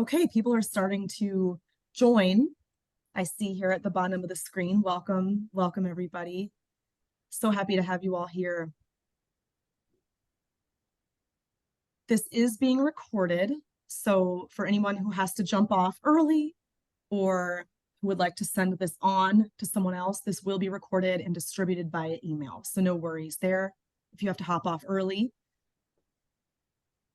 Okay, people are starting to join. I see here at the bottom of the screen. Welcome, welcome everybody. So happy to have you all here. This is being recorded, so for anyone who has to jump off early or who would like to send this on to someone else, this will be recorded and distributed via email. So no worries there if you have to hop off early.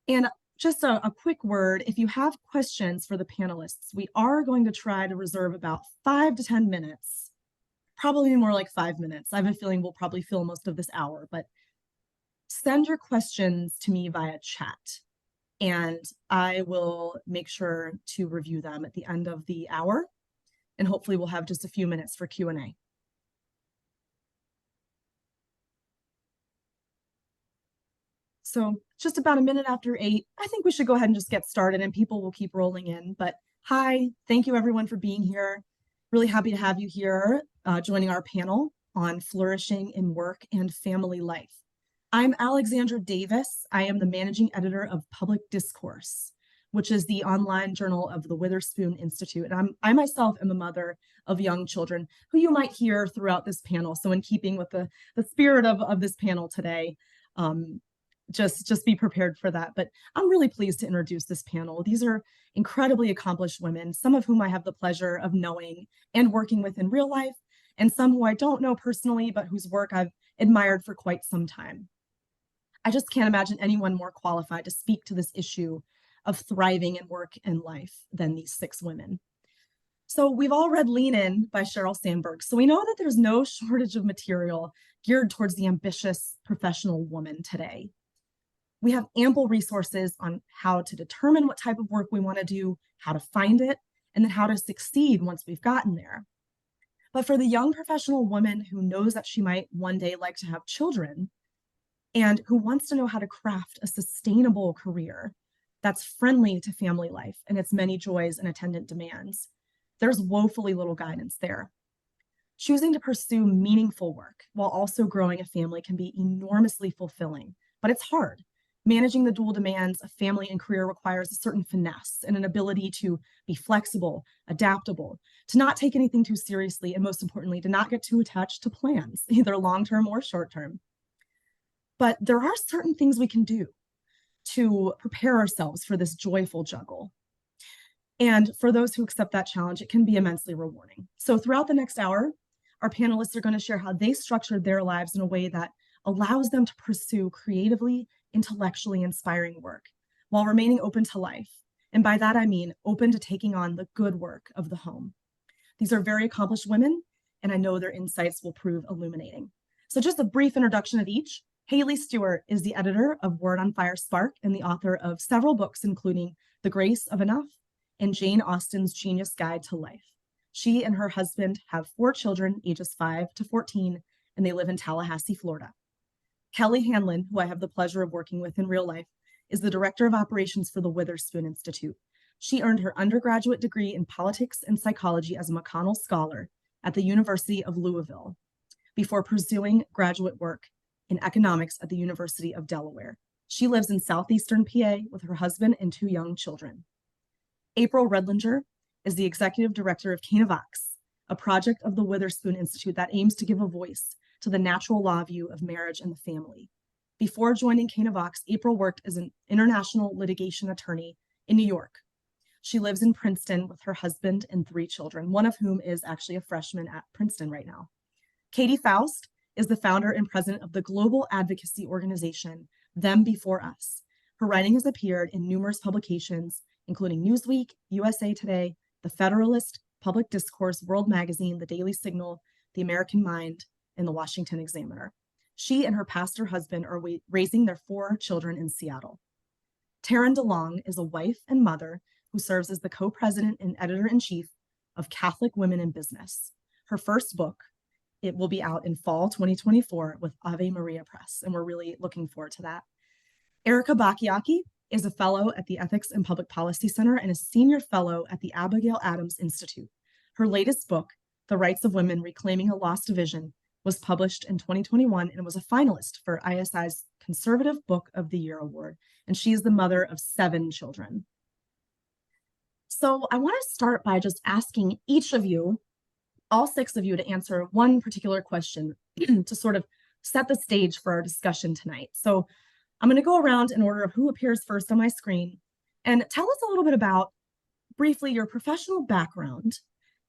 And just a quick word, if you have questions for the panelists, we are going to try to reserve about 5 to 10 minutes, probably more like 5 minutes. I have a feeling we'll probably fill most of this hour, but send your questions to me via chat and I will make sure to review them at the end of the hour. And hopefully we'll have just a few minutes for Q&A. So just about a minute after 8, I think we should go ahead and just get started and people will keep rolling in. But hi, thank you everyone for being here. Really happy to have you here joining our panel on flourishing in work and family life. I'm Alexandra Davis. I am the managing editor of Public Discourse, which is the online journal of the Witherspoon Institute. And I myself am a mother of young children who you might hear throughout this panel. So in keeping with the spirit of this panel today, just be prepared for that. But I'm really pleased to introduce this panel. These are incredibly accomplished women, some of whom I have the pleasure of knowing and working with in real life, and some who I don't know personally, but whose work I've admired for quite some time. I just can't imagine anyone more qualified to speak to this issue of thriving in work and life than these 6 women. So we've all read Lean In by Sheryl Sandberg. So we know that there's no shortage of material geared towards the ambitious professional woman today. We have ample resources on how to determine what type of work we want to do, how to find it, and then how to succeed once we've gotten there. But for the young professional woman who knows that she might one day like to have children and who wants to know how to craft a sustainable career that's friendly to family life and its many joys and attendant demands, there's woefully little guidance there. Choosing to pursue meaningful work while also growing a family can be enormously fulfilling, but it's hard. Managing the dual demands of family and career requires a certain finesse and an ability to be flexible, adaptable, to not take anything too seriously, and most importantly, to not get too attached to plans, either long-term or short-term. But there are certain things we can do to prepare ourselves for this joyful juggle. And for those who accept that challenge, it can be immensely rewarding. So throughout the next hour, our panelists are going to share how they structured their lives in a way that allows them to pursue creatively, intellectually inspiring work while remaining open to life. And by that, I mean open to taking on the good work of the home. These are very accomplished women, and I know their insights will prove illuminating. So just a brief introduction of each. Haley Stewart is the editor of Word on Fire Spark and the author of several books, including The Grace of Enough and Jane Austen's Genius Guide to Life. She and her husband have 4 children, ages 5 to 14, and they live in Tallahassee, Florida. Kelly Hanlon, who I have the pleasure of working with in real life, is the director of operations for the Witherspoon Institute. She earned her undergraduate degree in politics and psychology as a McConnell Scholar at the University of Louisville before pursuing graduate work in economics at the University of Delaware. She lives in southeastern PA with her husband and 2 young children. April Redlinger is the executive director of Canavox, a project of the Witherspoon Institute that aims to give a voice to the natural law view of marriage and the family. Before joining Canavox, April worked as an international litigation attorney in New York. She lives in Princeton with her husband and 3 children, one of whom is actually a freshman at Princeton right now. Katie Faust is the founder and president of the global advocacy organization, Them Before Us. Her writing has appeared in numerous publications, including Newsweek, USA Today, The Federalist, Public Discourse, World Magazine, The Daily Signal, The American Mind, and the Washington Examiner. She and her pastor husband are raising their 4 children in Seattle. Taryn DeLong is a wife and mother who serves as the co-president and editor-in-chief of Catholic Women in Business. Her first book, it will be out in fall 2024 with Ave Maria Press, and we're really looking forward to that. Erica Bacchiacchi is a fellow at the Ethics and Public Policy Center and a senior fellow at the Abigail Adams Institute. Her latest book, The Rights of Women: Reclaiming a Lost Division, was published in 2021 and was a finalist for ISI's Conservative Book of the Year Award. And she is the mother of 7 children. So I want to start by just asking each of you, all six of you, to answer one particular question to sort of set the stage for our discussion tonight. So I'm going to go around in order of who appears first on my screen and tell us a little bit about briefly your professional background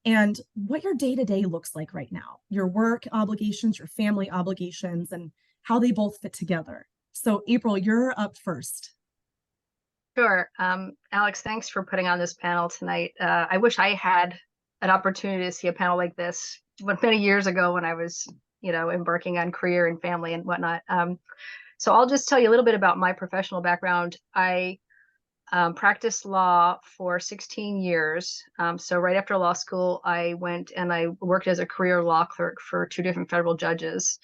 and what your day-to-day looks like right now, your work obligations, your family obligations, and how they both fit together. So April, you're up first. Sure. Alex, thanks for putting on this panel tonight. I wish I had an opportunity to see a panel like this many years ago when I was, embarking on career and family and whatnot. So I'll just tell you a little bit about my professional background. I practiced law for 16 years. So right after law school, I went and I worked as a career law clerk for 2 different federal judges.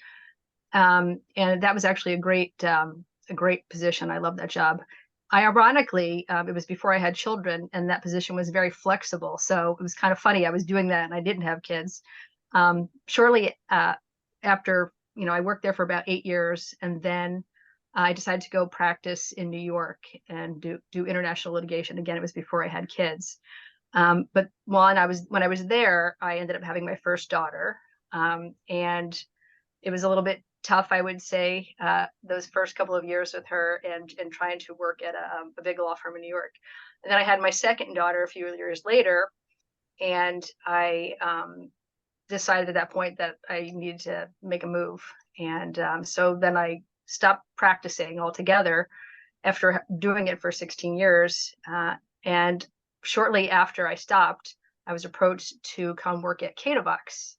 And that was actually a great position. I love that job. Ironically, it was before I had children, and that position was very flexible. So it was kind of funny. I was doing that and I didn't have kids. Shortly after, I worked there for about 8 years, and then I decided to go practice in New York and do international litigation. Again, it was before I had kids. But when I was there, I ended up having my first daughter, and it was a little bit tough, I would say, those first couple of years with her and trying to work at a big law firm in New York. And then I had my second daughter a few years later, and I decided at that point that I needed to make a move. And so then I stopped practicing altogether after doing it for 16 years. And shortly after I stopped, I was approached to come work at Catavox.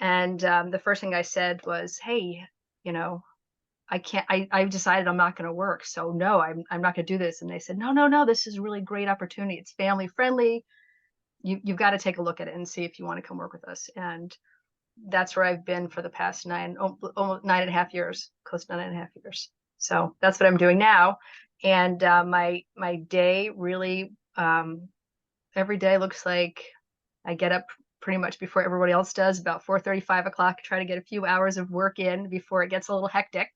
And the first thing I said was, hey, I can't, I've decided I'm not going to work. So no, I'm not going to do this. And they said, no, this is a really great opportunity. It's family friendly. You've got to take a look at it and see if you want to come work with us. And that's where I've been for the past almost 9.5 years, close to 9.5 years. So that's what I'm doing now. And my day really, every day looks like I get up pretty much before everybody else does, about 4:30, 5 o'clock, try to get a few hours of work in before it gets a little hectic.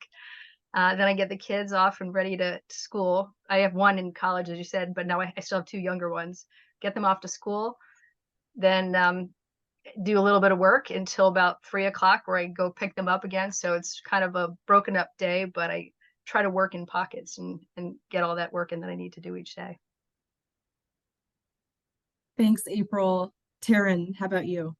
Then I get the kids off and ready to school. I have one in college, as you said, but now I still have 2 younger ones. Get them off to school, then do a little bit of work until about 3 o'clock where I go pick them up again. So it's kind of a broken up day, but I try to work in pockets and get all that work in that I need to do each day. Thanks, April. Taryn, how about you?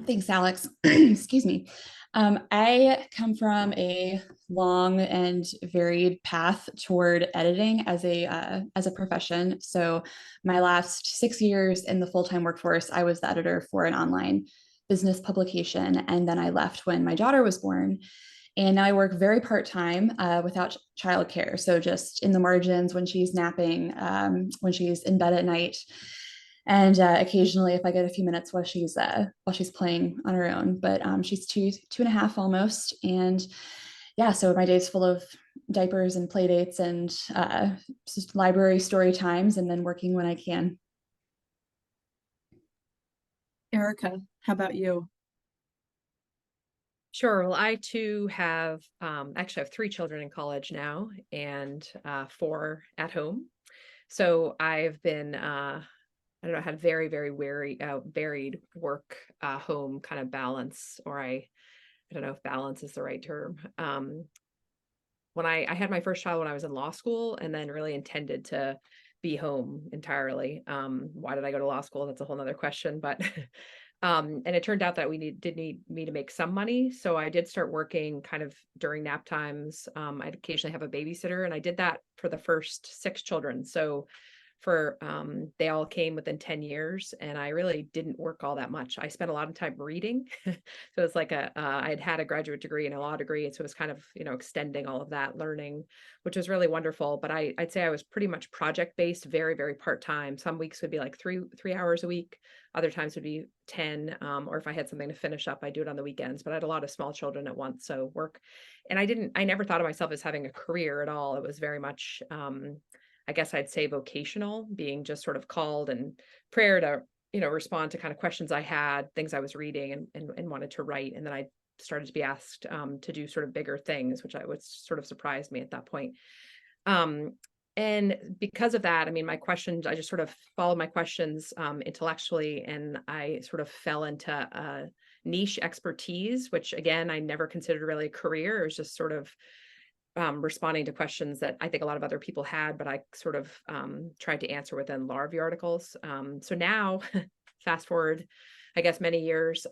Thanks, Alex. Excuse me. I come from a long and varied path toward editing as a profession. So my last 6 years in the full-time workforce, I was the editor for an online business publication. And then I left when my daughter was born. And now I work very part-time without childcare. So just in the margins when she's napping, when she's in bed at night. And occasionally, if I get a few minutes while she's playing on her own, but she's 2.5 almost, and yeah, so my day's full of diapers and play dates and just library story times, and then working when I can. Erica, how about you? Sure. Well, I too have actually have 3 children in college now and 4 at home. So I've been I don't know, had very, very varied work home kind of balance, or I don't know if balance is the right term. When I had my first child when I was in law school, and then really intended to be home entirely. Why did I go to law school? That's a whole nother question, but and it turned out that did need me to make some money. So I did start working kind of during nap times. I'd occasionally have a babysitter, and I did that for the first 6 children. So they all came within 10 years, and I really didn't work all that much. I spent a lot of time reading. So it's like I'd had a graduate degree and a law degree. And so it was kind of, extending all of that learning, which was really wonderful. But I'd say I was pretty much project based, very, very part-time. Some weeks would be like three hours a week. Other times would be 10, or if I had something to finish up, I do it on the weekends, but I had a lot of small children at once. So work, and I never thought of myself as having a career at all. It was very much, I guess I'd say vocational, being just sort of called and prayer to, respond to kind of questions I had, things I was reading and wanted to write. And then I started to be asked to do sort of bigger things, which sort of surprised me at that point. And because of that, I mean, my questions, I just sort of followed my questions intellectually, and I sort of fell into a niche expertise, which again, I never considered really a career. It was just sort of responding to questions that I think a lot of other people had, but I sort of tried to answer within law review articles. So now, fast forward, I guess, many years,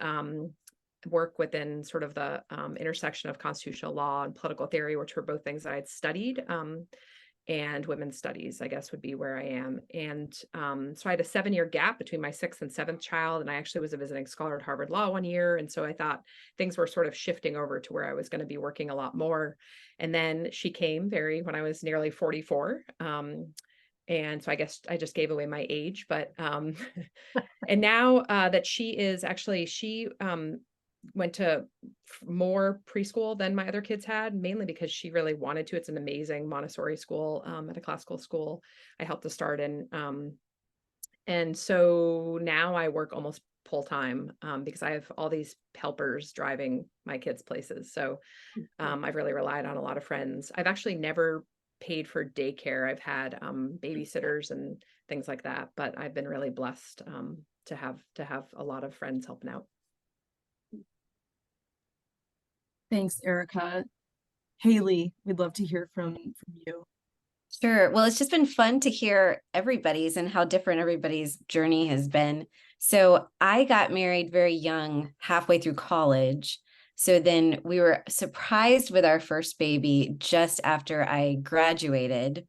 work within sort of the intersection of constitutional law and political theory, which were both things that I'd studied. And women's studies, I guess, would be where I am. And so I had a 7-year gap between my 6th and 7th child. And I actually was a visiting scholar at Harvard Law one year. And so I thought things were sort of shifting over to where I was going to be working a lot more. And then she came when I was nearly 44. And so I guess I just gave away my age, but and now that she went to more preschool than my other kids had, mainly because she really wanted to. It's an amazing Montessori school at a classical school I helped to start in. And so now I work almost full time because I have all these helpers driving my kids places. So I've really relied on a lot of friends. I've actually never paid for daycare. I've had babysitters and things like that, but I've been really blessed to have a lot of friends helping out. Thanks, Erica. Haley, we'd love to hear from you. Sure. Well, it's just been fun to hear everybody's and how different everybody's journey has been. So I got married very young, halfway through college. So then we were surprised with our first baby just after I graduated.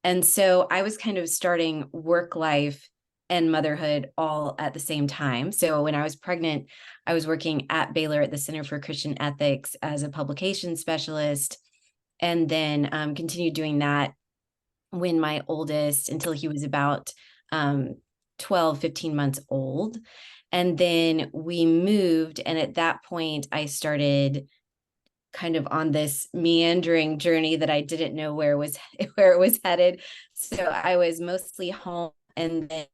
And so I was kind of starting work life and motherhood all at the same time. So when I was pregnant, I was working at Baylor at the Center for Christian Ethics as a publication specialist, and then continued doing that when my oldest, until he was about 12, 15 months old. And then we moved. And at that point, I started kind of on this meandering journey that I didn't know where it was headed. So I was mostly home and then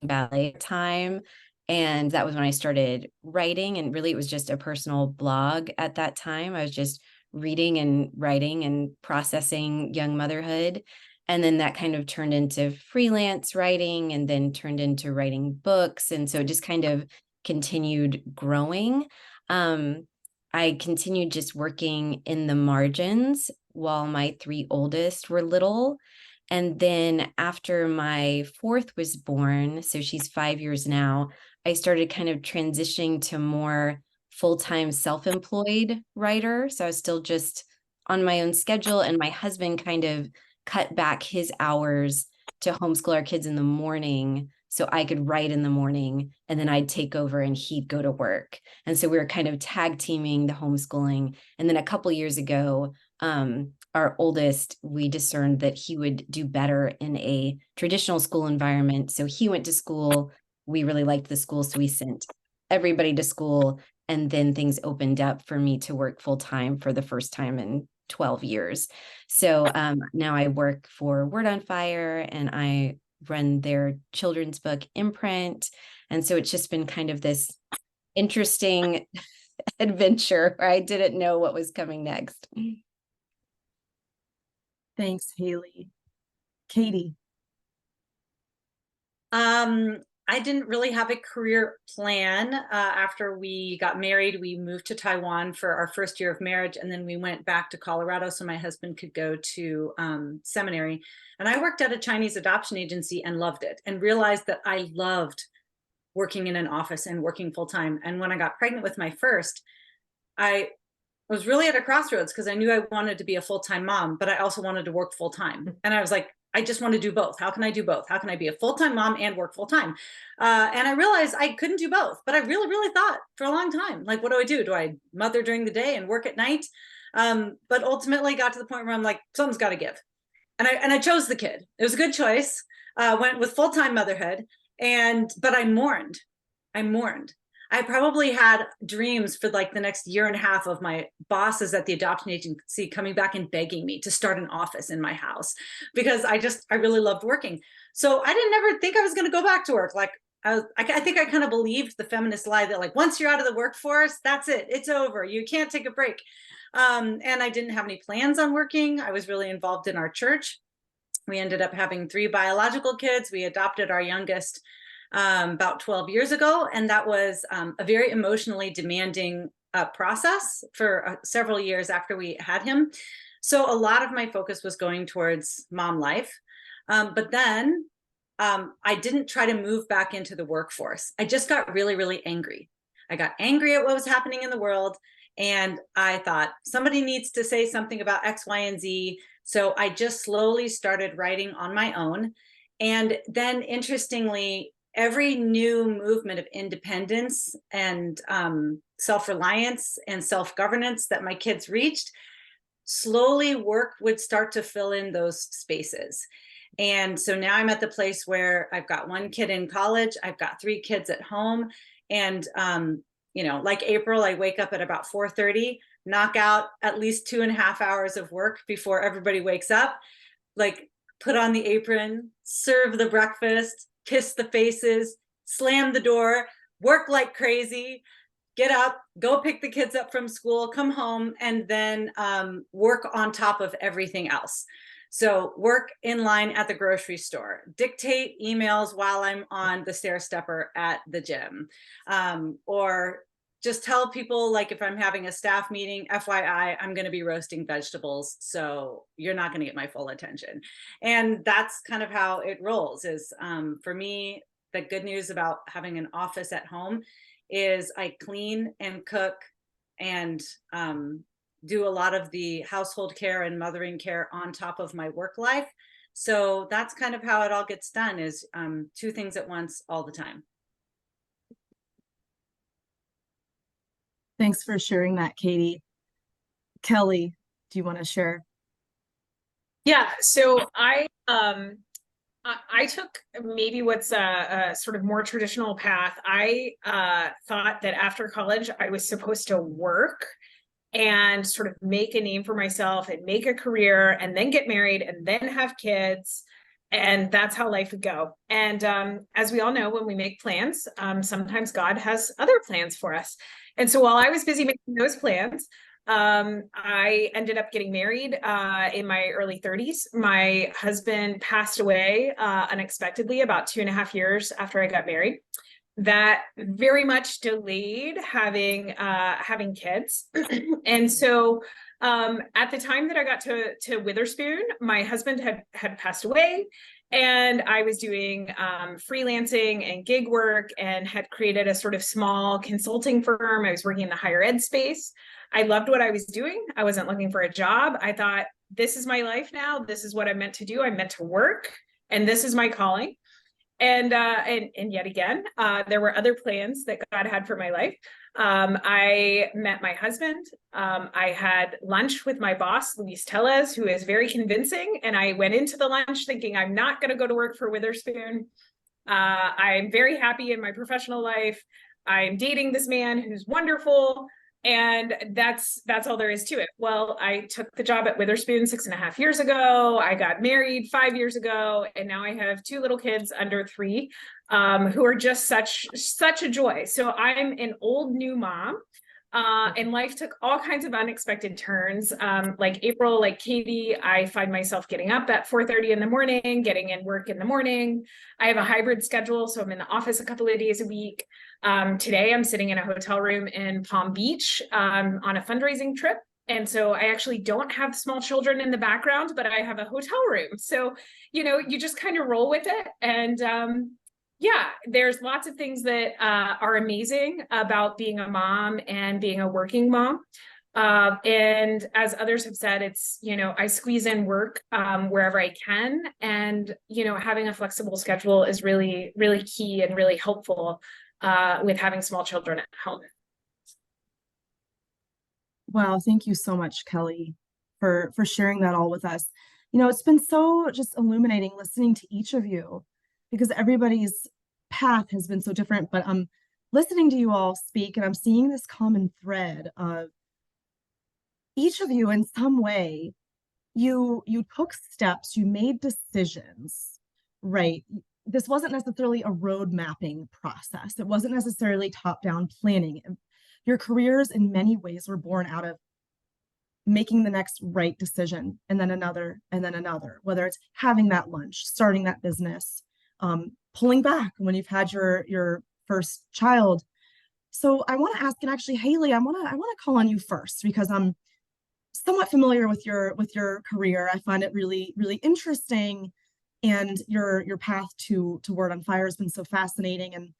ballet time. And that was when I started writing. And really, it was just a personal blog at that time. I was just reading and writing and processing young motherhood. And then that kind of turned into freelance writing, and then turned into writing books. And so it just kind of continued growing. I continued just working in the margins while my 3 oldest were little. And then after my 4th was born, so she's 5 years now, I started kind of transitioning to more full-time self-employed writer. So I was still just on my own schedule, and my husband kind of cut back his hours to homeschool our kids in the morning so I could write in the morning, and then I'd take over and he'd go to work. And so we were kind of tag teaming the homeschooling. And then a couple years ago, our oldest, we discerned that he would do better in a traditional school environment. So he went to school. We really liked the school, so we sent everybody to school. And then things opened up for me to work full time for the first time in 12 years. So now I work for Word on Fire, and I run their children's book imprint. And so it's just been kind of this interesting adventure where I didn't know what was coming next. Thanks, Haley. Katie. I didn't really have a career plan. After we got married, we moved to Taiwan for our first year of marriage, and then we went back to Colorado so my husband could go to seminary. And I worked at a Chinese adoption agency and loved it, and realized that I loved working in an office and working full time. And when I got pregnant with my first, I was really at a crossroads, because I knew I wanted to be a full-time mom, but I also wanted to work full time. And I was like, I just want to do both. How can I do both? How can I be a full-time mom and work full time? And I realized I couldn't do both, but I really, really thought for a long time, like, what do I do? Do I mother during the day and work at night? But ultimately got to the point where I'm like, something's got to give. And I chose the kid. It was a good choice. Went with full-time motherhood, but I mourned. I probably had dreams for like the next year and a half of my bosses at the adoption agency coming back and begging me to start an office in my house, because I really loved working. So I didn't ever think I was going to go back to work. Like I think I kind of believed the feminist lie that like, once you're out of the workforce, that's it. It's over. You can't take a break. And I didn't have any plans on working. I was really involved in our church. We ended up having 3 biological kids. We adopted our youngest about 12 years ago, and that was a very emotionally demanding process for several years after we had him. So a lot of my focus was going towards mom life. But then I didn't try to move back into the workforce. I just got really, really angry. I got angry at what was happening in the world. And I thought somebody needs to say something about X, Y, and Z. So I just slowly started writing on my own. And then interestingly, every new movement of independence and self-reliance and self-governance that my kids reached, slowly work would start to fill in those spaces. And so now I'm at the place where I've got 1 kid in college, I've got 3 kids at home. And, you know, like April, I wake up at about 4:30, knock out at least 2.5 hours of work before everybody wakes up, like put on the apron, serve the breakfast, kiss the faces, slam the door, work like crazy, get up, go pick the kids up from school, come home, and then work on top of everything else. So work in line at the grocery store, dictate emails while I'm on the stair stepper at the gym, or just tell people, like, if I'm having a staff meeting, FYI, I'm going to be roasting vegetables, so you're not going to get my full attention. And that's kind of how it rolls. Is for me, the good news about having an office at home is I clean and cook and do a lot of the household care and mothering care on top of my work life. So that's kind of how it all gets done, is 2 things at once all the time. Thanks for sharing that, Katie. Kelly, do you want to share? Yeah, so I took maybe what's a sort of more traditional path. I thought that after college, I was supposed to work and sort of make a name for myself and make a career and then get married and then have kids. And that's how life would go. And as we all know, when we make plans, sometimes God has other plans for us. And so while I was busy making those plans, I ended up getting married in my early 30s. My husband passed away unexpectedly about 2.5 years after I got married. That very much delayed having kids. And so at the time that I got to Witherspoon, my husband had passed away, and I was doing freelancing and gig work and had created a sort of small consulting firm. I was working in the higher ed space. I loved what I was doing. I wasn't looking for a job. I thought, this is my life now. This is what I'm meant to do. I'm meant to work, and this is my calling. And yet again, there were other plans that God had for my life. I met my husband. I had lunch with my boss, Luis Tellez, who is very convincing. And I went into the lunch thinking, I'm not going to go to work for Witherspoon. I'm very happy in my professional life. I'm dating this man who's wonderful. And that's all there is to it. Well, I took the job at Witherspoon 6.5 years ago. I got married 5 years ago, and now I have 2 little kids under 3, who are just such a joy. So I'm an old new mom, and life took all kinds of unexpected turns. Like April, like Katie, I find myself getting up at 4:30 in the morning, getting in work in the morning. I have a hybrid schedule, so I'm in the office a couple of days a week. Today, I'm sitting in a hotel room in Palm Beach on a fundraising trip. And so I actually don't have small children in the background, but I have a hotel room. So, you just kind of roll with it. And yeah, there's lots of things that are amazing about being a mom and being a working mom. And as others have said, it's, I squeeze in work wherever I can. And, having a flexible schedule is really, really key and really helpful with having small children at home. Wow, thank you so much, Kelly, for sharing that all with us. It's been so just illuminating listening to each of you, because everybody's path has been so different, but I'm listening to you all speak and I'm seeing this common thread of each of you in some way, you took steps, you made decisions, right? This wasn't necessarily a road mapping process. It wasn't necessarily top-down planning. Your careers in many ways were born out of making the next right decision, and then another, and then another, whether it's having that lunch, starting that business, pulling back when you've had your first child. So I want to ask, and actually, Haley, I want to call on you first because I'm somewhat familiar with your career. I find it really, really interesting, and your path to Word on Fire has been so fascinating. And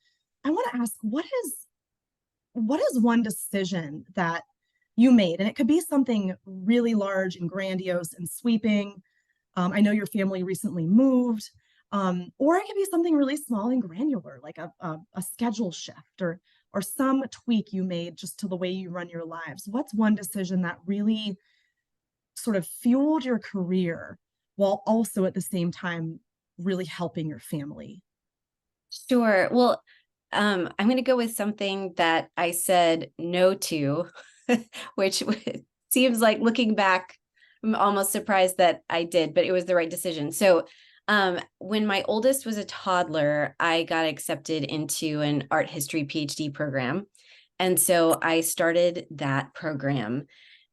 I want to ask, what is one decision that you made? And it could be something really large and grandiose and sweeping. I know your family recently moved, or it could be something really small and granular, like a schedule shift or some tweak you made just to the way you run your lives. What's one decision that really sort of fueled your career while also at the same time really helping your family? Sure. Well, I'm going to go with something that I said no to, which seems like, looking back, I'm almost surprised that I did, but it was the right decision. So when my oldest was a toddler, I got accepted into an art history PhD program. And so I started that program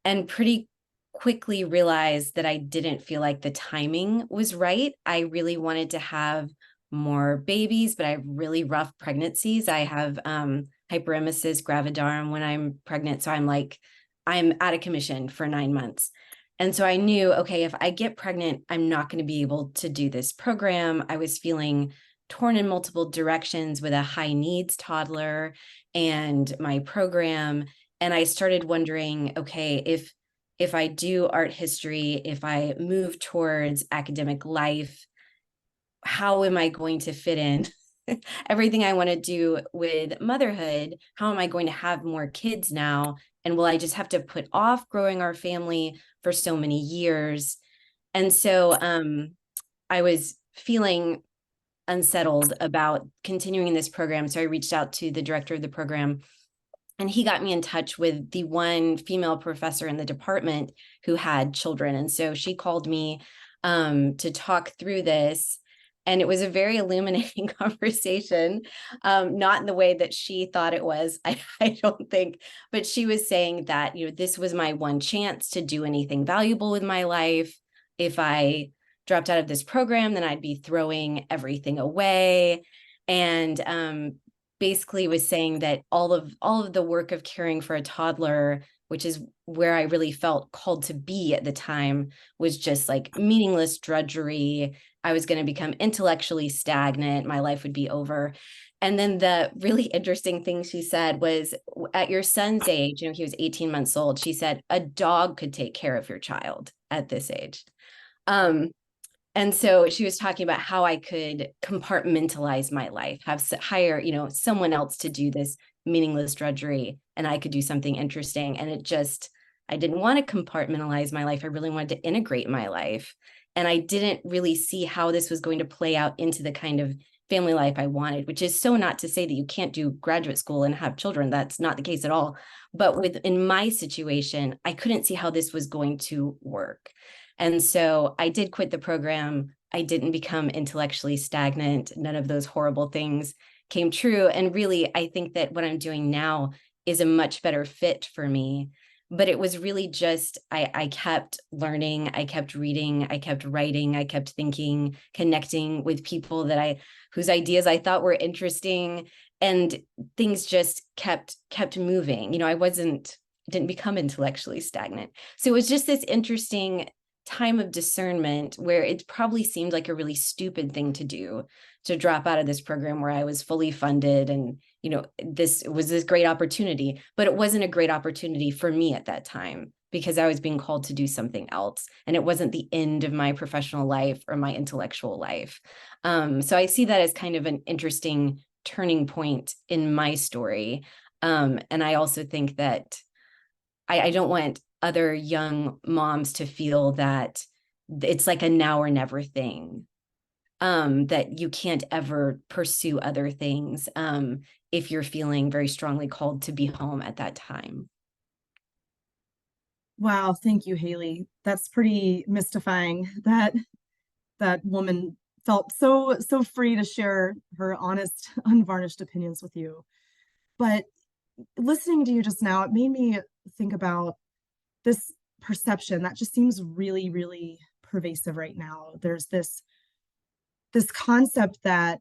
and pretty quickly realized that I didn't feel like the timing was right. I really wanted to have more babies, but I have really rough pregnancies. I have hyperemesis gravidarum when I'm pregnant. So I'm out of commission for 9 months. And so I knew, okay, if I get pregnant, I'm not going to be able to do this program. I was feeling torn in multiple directions with a high needs toddler and my program. And I started wondering, okay, if I do art history, if I move towards academic life, how am I going to fit in everything I want to do with motherhood? How am I going to have more kids now? And will I just have to put off growing our family for so many years? And so I was feeling unsettled about continuing this program. So I reached out to the director of the program, and he got me in touch with the one female professor in the department who had children. And so she called me to talk through this. And it was a very illuminating conversation, not in the way that she thought it was, I don't think, but she was saying that, this was my one chance to do anything valuable with my life. If I dropped out of this program, then I'd be throwing everything away. And basically was saying that all of the work of caring for a toddler, which is where I really felt called to be at the time, was just like meaningless drudgery. I was going to become intellectually stagnant. My life would be over. And then the really interesting thing she said was, at your son's age, he was 18 months old. She said, a dog could take care of your child at this age. And so she was talking about how I could compartmentalize my life, hire, someone else to do this meaningless drudgery, and I could do something interesting. And I didn't want to compartmentalize my life. I really wanted to integrate my life. And I didn't really see how this was going to play out into the kind of family life I wanted, which is so not to say that you can't do graduate school and have children. That's not the case at all. But in my situation, I couldn't see how this was going to work. And so I did quit the program. I didn't become intellectually stagnant. None of those horrible things came true. And really, I think that what I'm doing now is a much better fit for me. But it was really just, I kept learning, I kept reading, I kept writing, I kept thinking, connecting with people whose ideas I thought were interesting, and things just kept moving. I didn't become intellectually stagnant. So it was just this interesting time of discernment where it probably seemed like a really stupid thing to do, to drop out of this program where I was fully funded and this was this great opportunity, but it wasn't a great opportunity for me at that time because I was being called to do something else, and it wasn't the end of my professional life or my intellectual life. So I see that as kind of an interesting turning point in my story. And I also think that I don't want other young moms to feel that it's like a now or never thing, that you can't ever pursue other things if you're feeling very strongly called to be home at that time. Wow, thank you, Haley. That's pretty mystifying that woman felt so free to share her honest, unvarnished opinions with you. But listening to you just now, it made me think about this perception that just seems really, really pervasive right now. There's this concept that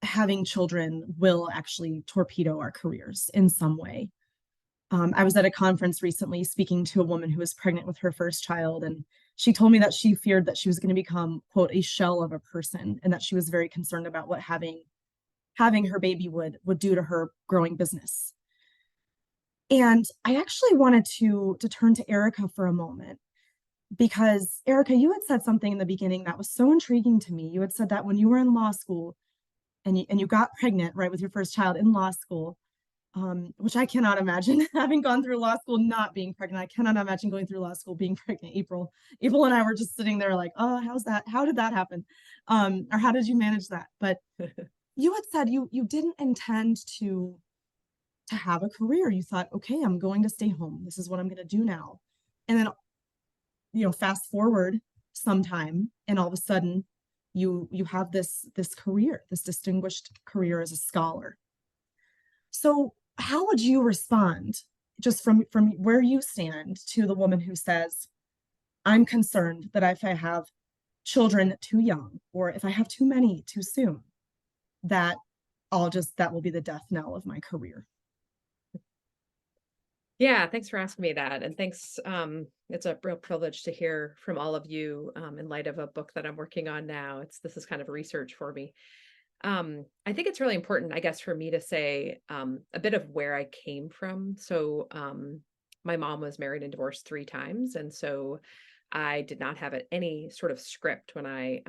having children will actually torpedo our careers in some way. I was at a conference recently speaking to a woman who was pregnant with her first child, and she told me that she feared that she was going to become, quote, a shell of a person, and that she was very concerned about what having her baby would do to her growing business. And I actually wanted to turn to Erica for a moment, because Erica, you had said something in the beginning that was so intriguing to me. You had said that when you were in law school and you got pregnant, right, with your first child in law school, which I cannot imagine having gone through law school not being pregnant. I cannot imagine going through law school being pregnant. April and I were just sitting there like, oh, how's that? How did that happen? Or how did you manage that? But you had said you didn't intend to have a career. You thought, okay, I'm going to stay home. This is what I'm going to do now. And then, fast forward sometime, and all of a sudden, you have this career, this distinguished career as a scholar. So how would you respond, just from where you stand, to the woman who says, I'm concerned that if I have children too young, or if I have too many too soon, that will be the death knell of my career? Yeah, thanks for asking me that. And thanks. It's a real privilege to hear from all of you in light of a book that I'm working on now. This is kind of research for me. I think it's really important, I guess, for me to say a bit of where I came from. So my mom was married and divorced 3 times. And so I did not have any sort of script when I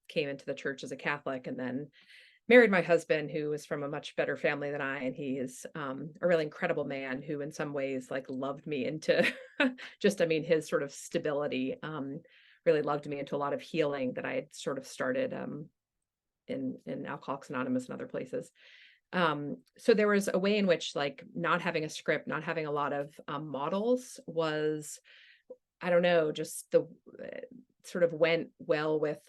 came into the church as a Catholic, and then married my husband, who was from a much better family than I. And he is a really incredible man who in some ways like loved me into his sort of stability, really loved me into a lot of healing that I had sort of started in Alcoholics Anonymous and other places. So there was a way in which, like, not having a script, not having a lot of models was, I don't know, just the sort of went well with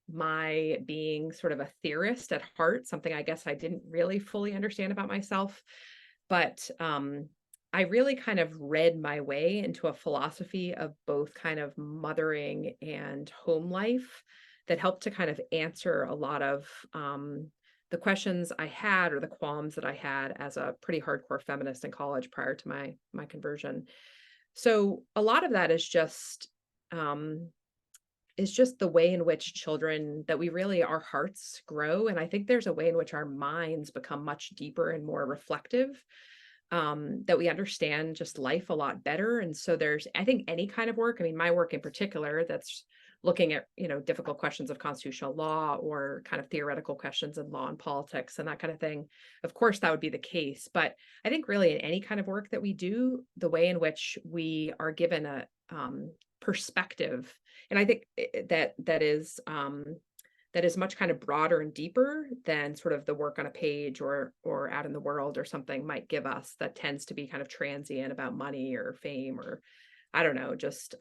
my being sort of a theorist at heart, something I guess I didn't really fully understand about myself. But I really kind of read my way into a philosophy of both kind of mothering and home life that helped to kind of answer a lot of the questions I had, or the qualms that I had as a pretty hardcore feminist in college prior to my conversion. So a lot of that is just the way in which children, that we really, our hearts grow. And I think there's a way in which our minds become much deeper and more reflective, that we understand just life a lot better. And so I think any kind of work, I mean, my work in particular, that's looking at, difficult questions of constitutional law, or kind of theoretical questions in law and politics and that kind of thing. Of course, that would be the case. But I think really in any kind of work that we do, the way in which we are given a perspective, and I think that is much kind of broader and deeper than sort of the work on a page or out in the world or something might give us, that tends to be kind of transient about money or fame, or I don't know, just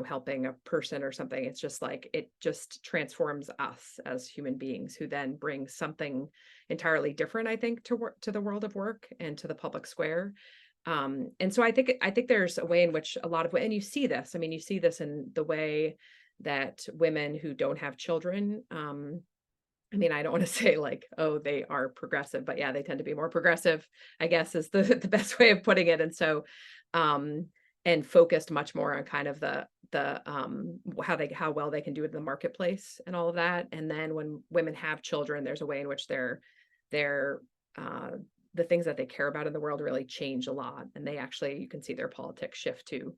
helping a person or something. It's just like, it just transforms us as human beings, who then bring something entirely different, I think, to the world of work and to the public square. And so I think there's a way in which a lot of, and you see this in the way that women who don't have children, I mean, I don't want to say like, oh, they are progressive, but yeah, they tend to be more progressive, I guess, is the best way of putting it. And so, and focused much more on kind of the how well they can do it in the marketplace and all of that. And then when women have children, there's a way in which they're the things that they care about in the world really change a lot. And they actually, you can see their politics shift too.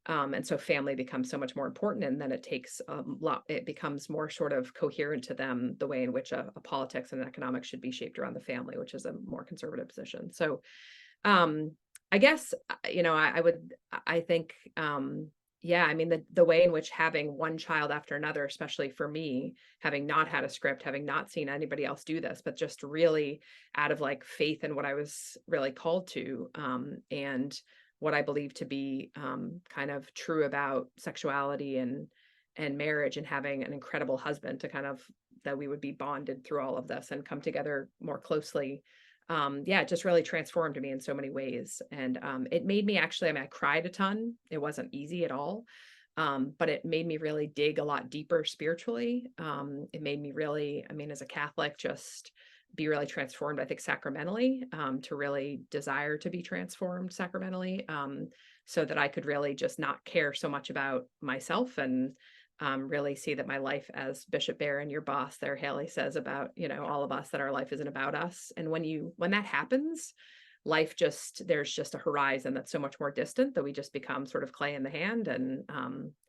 And so family becomes so much more important. And then it becomes more sort of coherent to them, the way in which a politics and economics should be shaped around the family, which is a more conservative position. So I guess, I think, yeah, I mean, the way in which having one child after another, especially for me, having not had a script, having not seen anybody else do this, but just really out of like faith in what I was really called to, and what I believe to be kind of true about sexuality and marriage, and having an incredible husband to kind of, that we would be bonded through all of this and come together more closely. yeah, it just really transformed me in so many ways. And it made me actually, I mean, I cried a ton. It wasn't easy at all. But it made me really dig a lot deeper spiritually. It made me really, I mean, as a Catholic, just be really transformed, I think, sacramentally, to really desire to be transformed sacramentally, so that I could really just not care so much about myself and really see that my life, as Bishop Barron, your boss there, Haley, says about, all of us, that our life isn't about us. And when that happens, life just, there's just a horizon that's so much more distant that we just become sort of clay in the hand and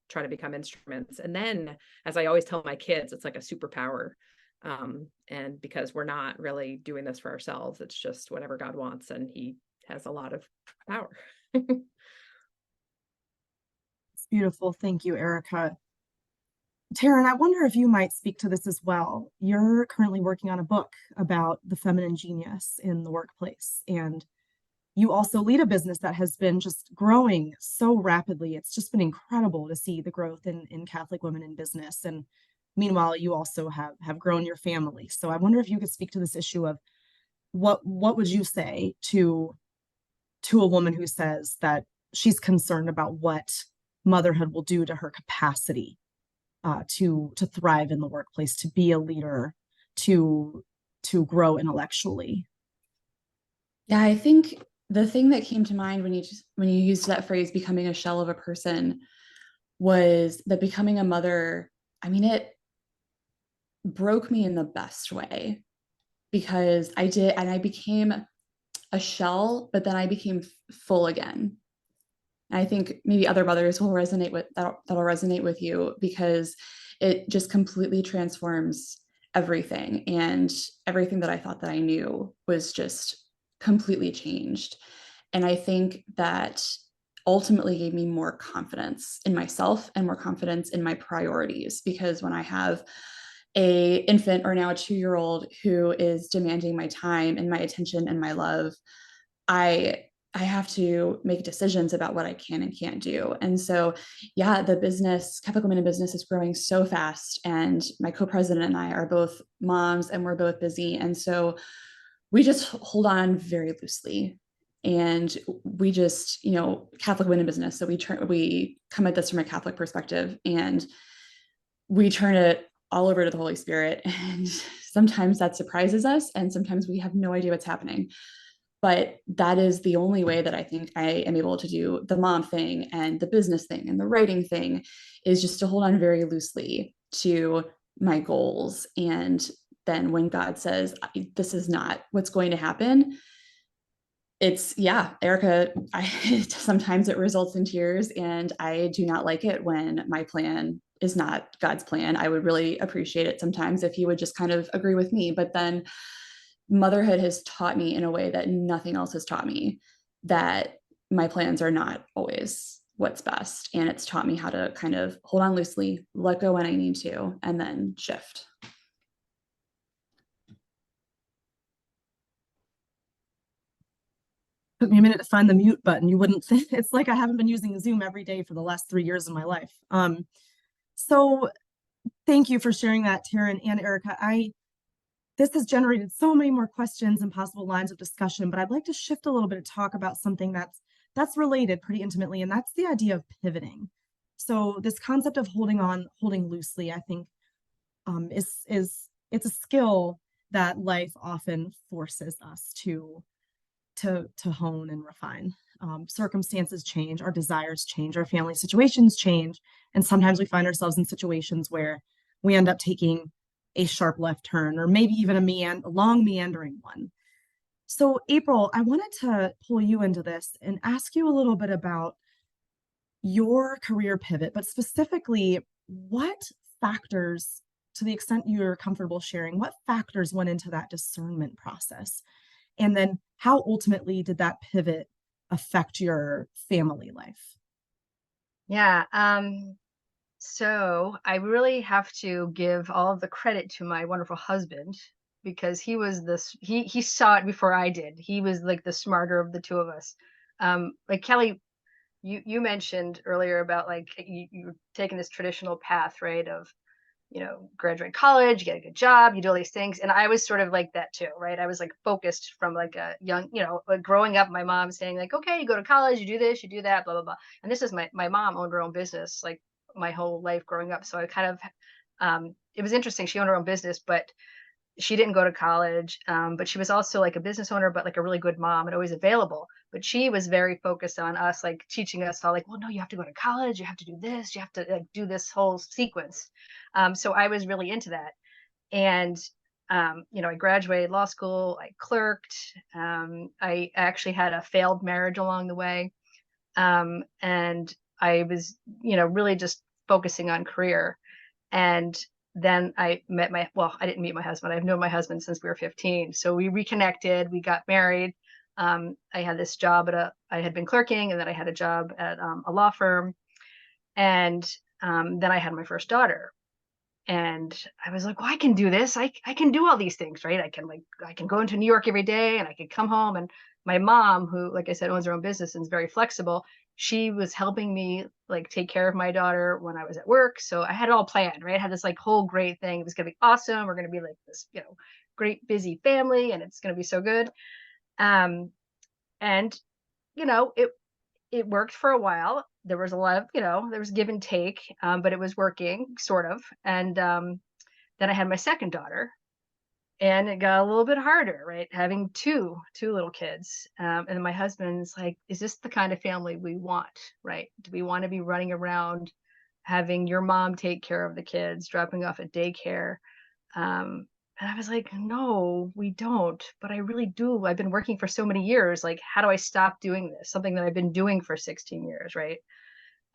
try to become instruments. And then, as I always tell my kids, it's like a superpower. And because we're not really doing this for ourselves, it's just whatever God wants, and he has a lot of power. It's beautiful. Thank you, Erica. Taryn, I wonder if you might speak to this as well. You're currently working on a book about the feminine genius in the workplace, and you also lead a business that has been just growing so rapidly. It's just been incredible to see the growth in Catholic women in business. And meanwhile, you also have grown your family. So I wonder if you could speak to this issue of what would you say to a woman who says that she's concerned about what motherhood will do to her capacity to thrive in the workplace, to be a leader, to grow intellectually. Yeah, I think the thing that came to mind when you used that phrase, becoming a shell of a person, was that becoming a mother, I mean, it broke me in the best way, because I became a shell, but then I became full again. And I think maybe other mothers will resonate with that'll resonate with you, because it just completely transforms everything. And everything that I thought that I knew was just completely changed. And I think that ultimately gave me more confidence in myself and more confidence in my priorities, because when I have a infant, or now a 2-year-old, who is demanding my time and my attention and my love, I have to make decisions about what I can and can't do. And so, yeah, the business, Catholic Women in Business, is growing so fast. And my co-president and I are both moms, and we're both busy. And so we just hold on very loosely. And we just, Catholic Women in Business. So we come at this from a Catholic perspective, and we turn it all over to the Holy Spirit. And sometimes that surprises us, and sometimes we have no idea what's happening. But that is the only way that I think I am able to do the mom thing and the business thing and the writing thing, is just to hold on very loosely to my goals. And then when God says, this is not what's going to happen, it's, yeah, Erica, sometimes it results in tears, and I do not like it when my plan is not God's plan. I would really appreciate it sometimes if he would just kind of agree with me. But then motherhood has taught me, in a way that nothing else has taught me, that my plans are not always what's best. And it's taught me how to kind of hold on loosely, let go when I need to, and then shift. Took me a minute to find the mute button. You wouldn't think. It's like I haven't been using Zoom every day for the last 3 years of my life. So thank you for sharing that, Taryn and Erica. This has generated so many more questions and possible lines of discussion, but I'd like to shift a little bit to talk about something that's related pretty intimately, and that's the idea of pivoting. So this concept of holding loosely, I think, is it's a skill that life often forces us to hone and refine. Circumstances change, our desires change, our family situations change, and sometimes we find ourselves in situations where we end up taking a sharp left turn, or maybe even a long meandering one. So April, I wanted to pull you into this and ask you a little bit about your career pivot, but specifically what factors, to the extent you're comfortable sharing, what factors went into that discernment process? And then how ultimately did that pivot affect your family life? Yeah. So I really have to give all of the credit to my wonderful husband, because he was he saw it before I did. He was like the smarter of the two of us. Like Kelly, you mentioned earlier about like you taking this traditional path, right, of graduate college, you get a good job, you do all these things. And I was sort of like that too, right? I was like focused from like a young, like growing up, my mom saying like, okay, you go to college, you do this, you do that, blah, blah, blah. And this is my mom owned her own business, like my whole life growing up. So I kind of, it was interesting. She owned her own business, but she didn't go to college. But she was also like a business owner, but like a really good mom and always available. But she was very focused on us, like teaching us all like, well, no, you have to go to college. You have to do this. You have to like do this whole sequence. So I was really into that. And, I graduated law school, I clerked. I actually had a failed marriage along the way. And I was, really just focusing on career. And then I didn't meet my husband. I've known my husband since we were 15. So we reconnected, we got married. I had this job I had been clerking, and then I had a job at a law firm. And then I had my first daughter. And I was like, well, I can do this. I can do all these things, right? I can go into New York every day, and I can come home. And my mom, who, like I said, owns her own business and is very flexible, she was helping me like take care of my daughter when I was at work. So I had it all planned, right? I had this like whole great thing. It was going to be awesome. We're going to be like this, great busy family, and it's going to be so good. And it worked for a while. There was a lot of, there was give and take, but it was working sort of. And then I had my second daughter, and it got a little bit harder, right? Having two little kids. And my husband's like, is this the kind of family we want, right? Do we want to be running around having your mom take care of the kids, dropping off at daycare? And I was like, no, we don't, but I really do. I've been working for so many years. Like, how do I stop doing this? Something that I've been doing for 16 years, right?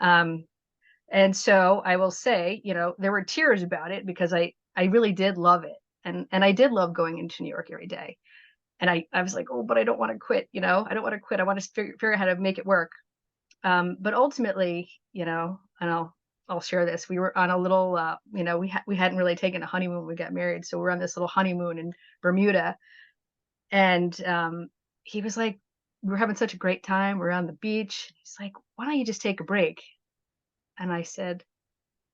And so I will say, there were tears about it, because I really did love it. And I did love going into New York every day. And I was like, oh, but I don't want to quit. I don't want to quit. I want to figure out how to make it work. But ultimately, and I'll share this. We were on a little, we hadn't really taken a honeymoon when we got married. So we're on this little honeymoon in Bermuda. And he was like, we were having such a great time. We're on the beach. He's like, why don't you just take a break? And I said,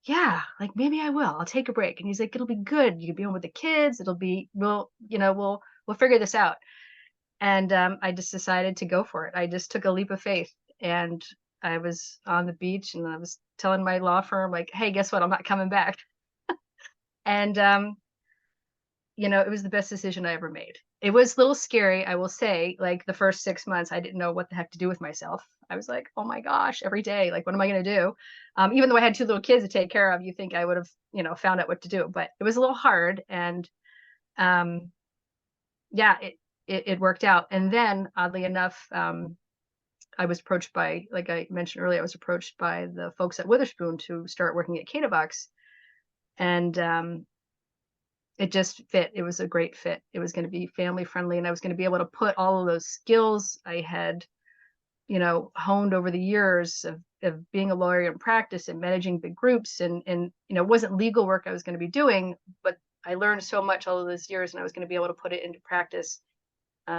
yeah, like maybe I will. I'll take a break. And he's like, it'll be good. You can be home with the kids. We'll figure this out. And I just decided to go for it. I just took a leap of faith, and I was on the beach, and I was telling my law firm, like, hey, guess what? I'm not coming back. And, it was the best decision I ever made. It was a little scary, I will say. Like the first 6 months, I didn't know what the heck to do with myself. I was like, oh my gosh, every day, like, what am I going to do? Even though I had two little kids to take care of, you think I would have, found out what to do. But it was a little hard. And yeah, it worked out. And then, oddly enough, I was approached by, like I mentioned earlier, I was approached by the folks at Witherspoon to start working at Canavox. And it just fit. It was a great fit. It was going to be family friendly, and I was going to be able to put all of those skills I had, honed over the years of being a lawyer in practice and managing big groups. And it wasn't legal work I was going to be doing, but I learned so much all of those years, and I was going to be able to put it into practice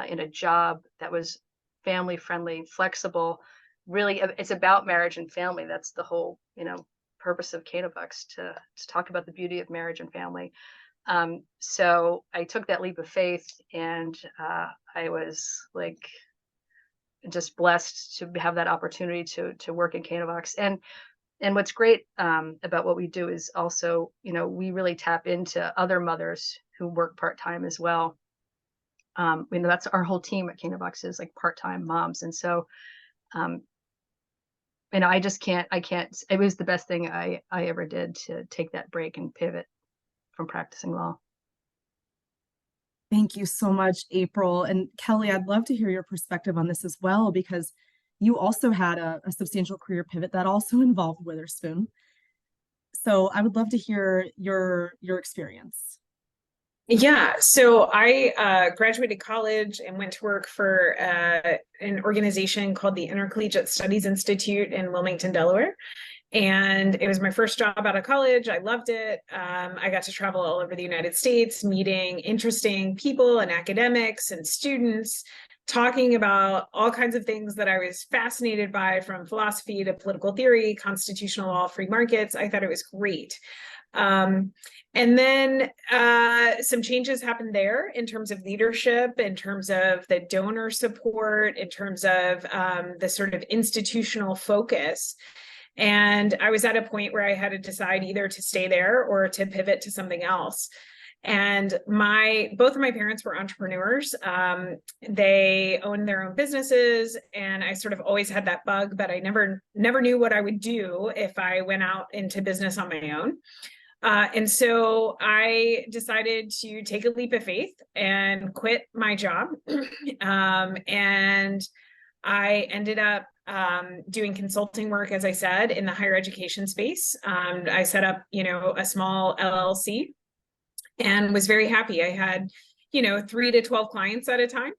in a job that was family friendly, flexible. Really, it's about marriage and family. That's the whole, purpose of Canavox, to talk about the beauty of marriage and family. So I took that leap of faith, and I was like just blessed to have that opportunity to work in Canavox. And what's great about what we do is also, we really tap into other mothers who work part-time as well. That's our whole team at Canavox, is like part-time moms. And so, I can't, it was the best thing I ever did, to take that break and pivot from practicing law. Thank you so much, April. And Kelly, I'd love to hear your perspective on this as well, because you also had a substantial career pivot that also involved Witherspoon. So I would love to hear your experience. Yeah, so I graduated college and went to work for an organization called the Intercollegiate Studies Institute in Wilmington, Delaware. And it was my first job out of college. I loved it. I got to travel all over the United States, meeting interesting people and academics and students, talking about all kinds of things that I was fascinated by, from philosophy to political theory, constitutional law, free markets. I thought it was great. And then some changes happened there in terms of leadership, in terms of the donor support, in terms of the sort of institutional focus. And I was at a point where I had to decide either to stay there or to pivot to something else. And both of my parents were entrepreneurs. They owned their own businesses, and I sort of always had that bug, but I never knew what I would do if I went out into business on my own. And so I decided to take a leap of faith and quit my job. And I ended up doing consulting work, as I said, in the higher education space. I set up, a small LLC and was very happy. I had, 3 to 12 clients at a time.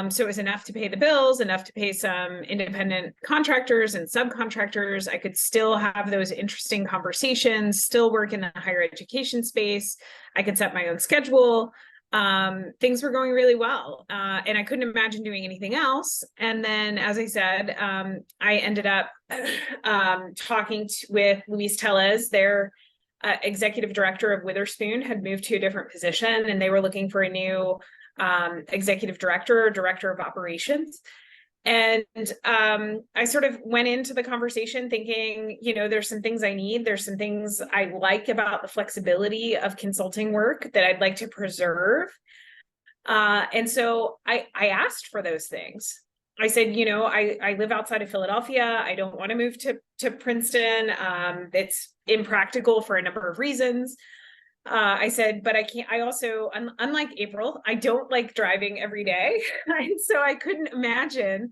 So it was enough to pay the bills, enough to pay some independent contractors and subcontractors. I could still have those interesting conversations, still work in the higher education space. I could set my own schedule. Things were going really well. And I couldn't imagine doing anything else. And then, as I said, I ended up talking with Luis Tellez, their executive director of Witherspoon, had moved to a different position, and they were looking for a new executive director or director of operations. And I sort of went into the conversation thinking, there's some things I need. There's some things I like about the flexibility of consulting work that I'd like to preserve. And so I asked for those things. I said, I live outside of Philadelphia. I don't want to move to Princeton. It's impractical for a number of reasons. I said, but I can't, I also, unlike April, I don't like driving every day. And so I couldn't imagine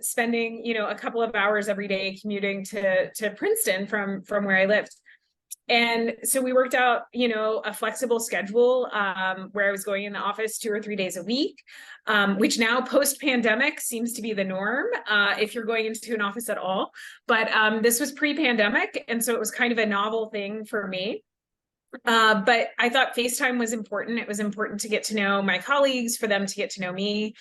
spending, a couple of hours every day commuting to Princeton from where I lived. And so we worked out, a flexible schedule where I was going in the office 2 or 3 days a week, which now post-pandemic seems to be the norm if you're going into an office at all. But this was pre-pandemic. And so it was kind of a novel thing for me. But I thought FaceTime was important. It was important to get to know my colleagues, for them to get to know me.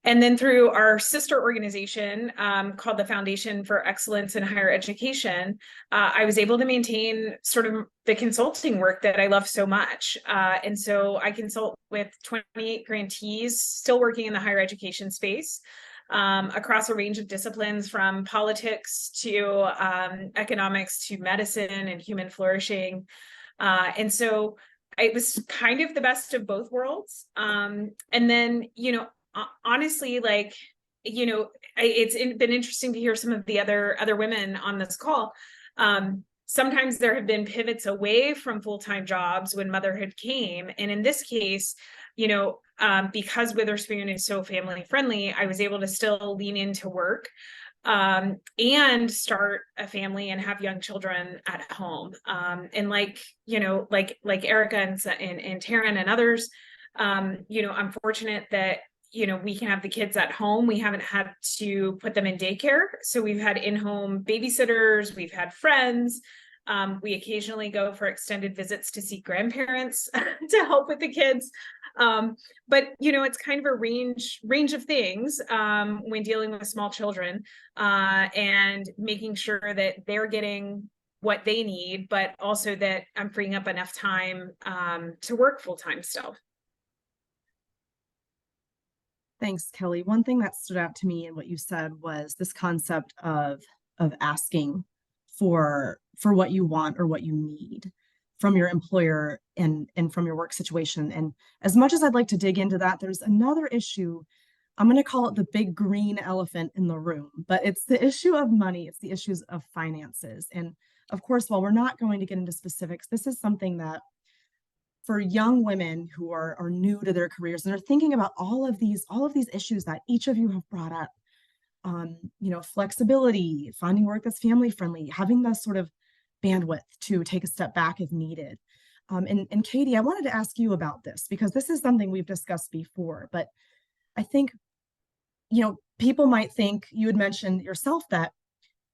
And then through our sister organization called the Foundation for Excellence in Higher Education, I was able to maintain sort of the consulting work that I love so much. And so I consult with 28 grantees still working in the higher education space, across a range of disciplines, from politics to economics to medicine and human flourishing. And so it was kind of the best of both worlds. And then, honestly, it's been interesting to hear some of the other women on this call. Sometimes there have been pivots away from full-time jobs when motherhood came. And in this case, because Witherspoon is so family friendly, I was able to still lean into work and start a family and have young children at home. And like Erica and Taryn and others, I'm fortunate that, we can have the kids at home. We haven't had to put them in daycare. So we've had in-home babysitters, we've had friends. We occasionally go for extended visits to see grandparents to help with the kids. But it's kind of a range of things when dealing with small children, and making sure that they're getting what they need, but also that I'm freeing up enough time to work full time still. Thanks, Kelly. One thing that stood out to me in what you said was this concept of asking for what you want or what you need from your employer and from your work situation. And as much as I'd like to dig into that, there's another issue. I'm going to call it the big green elephant in the room, but it's the issue of money. It's the issues of finances. And of course, while we're not going to get into specifics, this is something that for young women who are new to their careers and are thinking about all of these issues that each of you have brought up, flexibility, finding work that's family friendly, having the sort of bandwidth to take a step back if needed. And Katie, I wanted to ask you about this because this is something we've discussed before, but I think, people might think, you had mentioned yourself that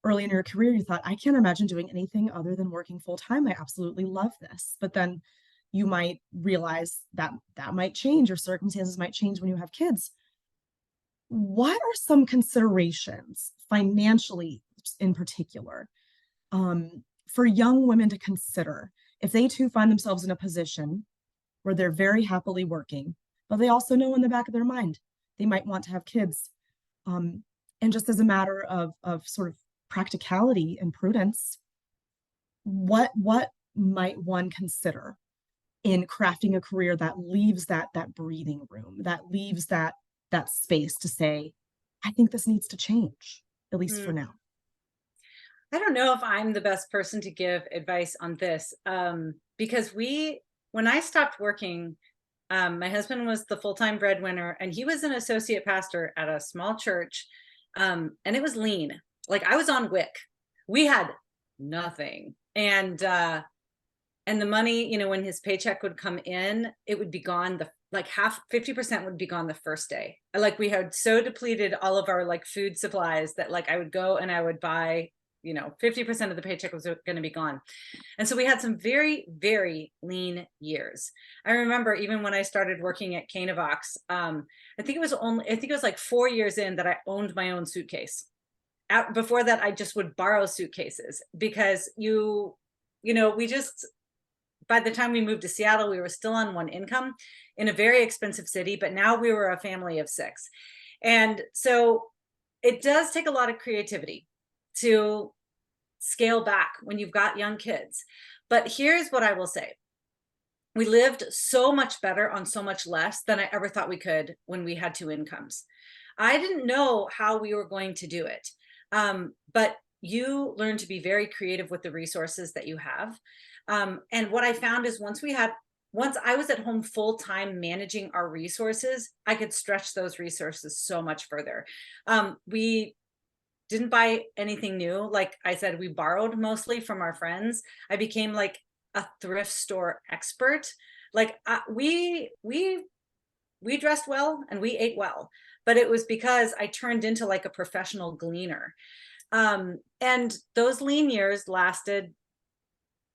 early in your career, you thought, I can't imagine doing anything other than working full time. I absolutely love this. But then you might realize that might change, or circumstances might change when you have kids. What are some considerations financially in particular for young women to consider if they too find themselves in a position where they're very happily working, but they also know in the back of their mind they might want to have kids. And just as a matter of sort of practicality and prudence, what might one consider in crafting a career that leaves that breathing room, that leaves that space to say, I think this needs to change, at least for now. I don't know if I'm the best person to give advice on this, because when I stopped working, my husband was the full-time breadwinner, and he was an associate pastor at a small church, and it was lean. Like, I was on WIC. We had nothing, and the money, when his paycheck would come in, it would be gone. 50% would be gone the first day. Like, we had so depleted all of our like food supplies that like I would go and I would buy, 50% of the paycheck was going to be gone. And so we had some very, very lean years. I remember even when I started working at Canavox, I think it was like 4 years in that I owned my own suitcase. Before that, I just would borrow suitcases because by the time we moved to Seattle, we were still on one income in a very expensive city, but now we were a family of 6. And so it does take a lot of creativity to scale back when you've got young kids. But here's what I will say. We lived so much better on so much less than I ever thought we could when we had 2 incomes. I didn't know how we were going to do it. But you learn to be very creative with the resources that you have. And what I found is once I was at home full time managing our resources, I could stretch those resources so much further. We didn't buy anything new. Like I said, we borrowed mostly from our friends. I became like a thrift store expert. Like we dressed well and we ate well, but it was because I turned into like a professional gleaner. And those lean years lasted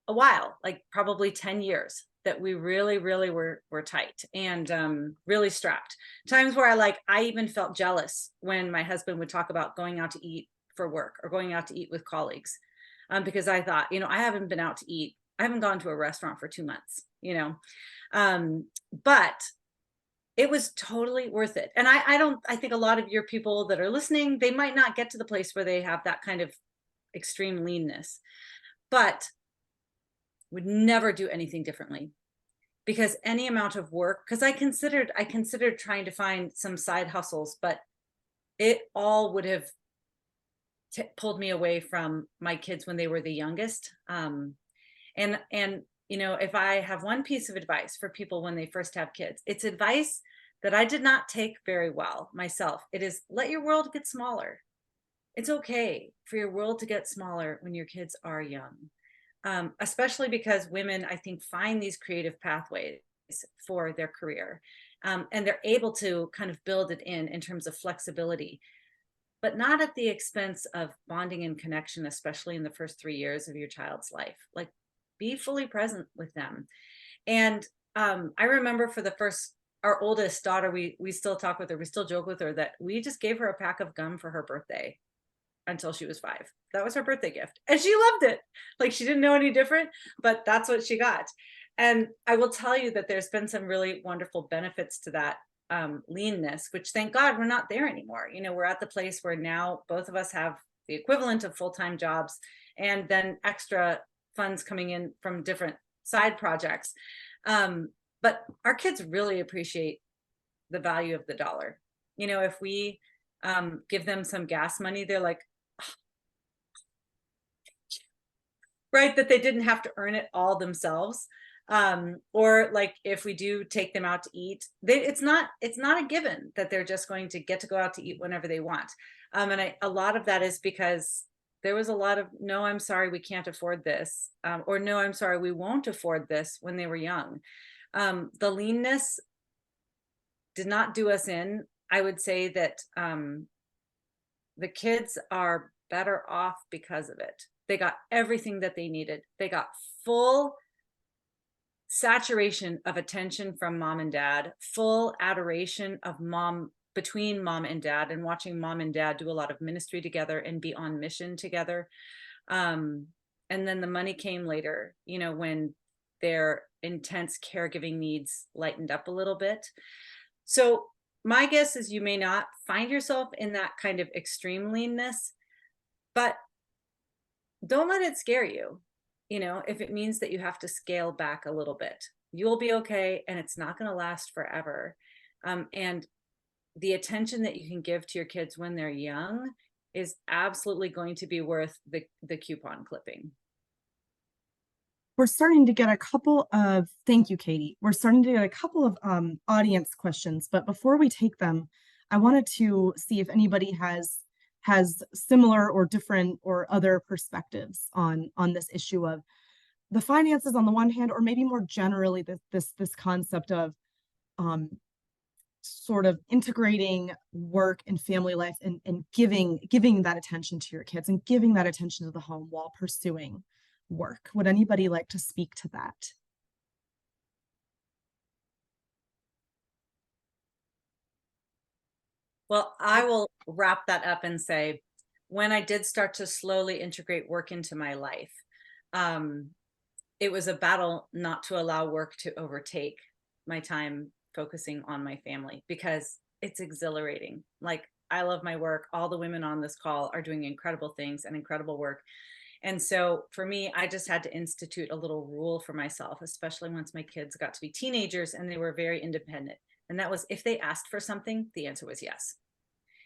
a while, like probably 10 years that we really, really were tight and really strapped. Times where I even felt jealous when my husband would talk about going out to eat for work or going out to eat with colleagues, because I thought, I haven't been out to eat. I haven't gone to a restaurant for 2 months, but it was totally worth it. And I think a lot of your people that are listening, they might not get to the place where they have that kind of extreme leanness, but would never do anything differently, because any amount of work, because I considered trying to find some side hustles, but it all would have pulled me away from my kids when they were the youngest. And if I have one piece of advice for people when they first have kids, it's advice that I did not take very well myself. It is, let your world get smaller. It's okay for your world to get smaller when your kids are young. Especially because women, I think, find these creative pathways for their career, and they're able to kind of build it in terms of flexibility, but not at the expense of bonding and connection, especially in the first 3 years of your child's life. Like, be fully present with them. And I remember our oldest daughter, we still talk with her, we still joke with her that we just gave her a pack of gum for her birthday until she was 5. That was her birthday gift. And she loved it. Like, she didn't know any different, but that's what she got. And I will tell you that there's been some really wonderful benefits to that leanness, which thank God we're not there anymore. We're at the place where now both of us have the equivalent of full-time jobs and then extra funds coming in from different side projects. But our kids really appreciate the value of the dollar. If we give them some gas money, they're like, right, that they didn't have to earn it all themselves. Or like if we do take them out to eat, it's not a given that they're just going to get to go out to eat whenever they want. And a lot of that is because there was a lot of, no, I'm sorry, we can't afford this. Or no, I'm sorry, we won't afford this when they were young. The leanness did not do us in. I would say that the kids are better off because of it. They got everything that they needed. They got full saturation of attention from mom and dad, full adoration of mom, between mom and dad, and watching mom and dad do a lot of ministry together and be on mission together. And And then the money came later, you know, when their intense caregiving needs lightened up a little bit. So my guess is you may not find yourself in that kind of extreme leanness, but don't let it scare you. You know, if it means that you have to scale back a little bit, you'll be okay, and it's not going to last forever. And the attention that you can give to your kids when they're young is absolutely going to be worth the coupon clipping. We're starting to get a couple of, thank you, Katie. We're starting to get a couple of audience questions, but before we take them, I wanted to see if anybody has similar or different or other perspectives on this issue of the finances on the one hand, or maybe more generally this concept of sort of integrating work and family life and giving that attention to your kids and giving that attention to the home while pursuing work. Would anybody like to speak to that? Well, I will wrap that up and say, when I did start to slowly integrate work into my life, it was a battle not to allow work to overtake my time focusing on my family, because it's exhilarating. Like, I love my work. All the women on this call are doing incredible things and incredible work. And so for me, I just had to institute a little rule for myself, especially once my kids got to be teenagers and they were very independent. And that was, if they asked for something, the answer was yes.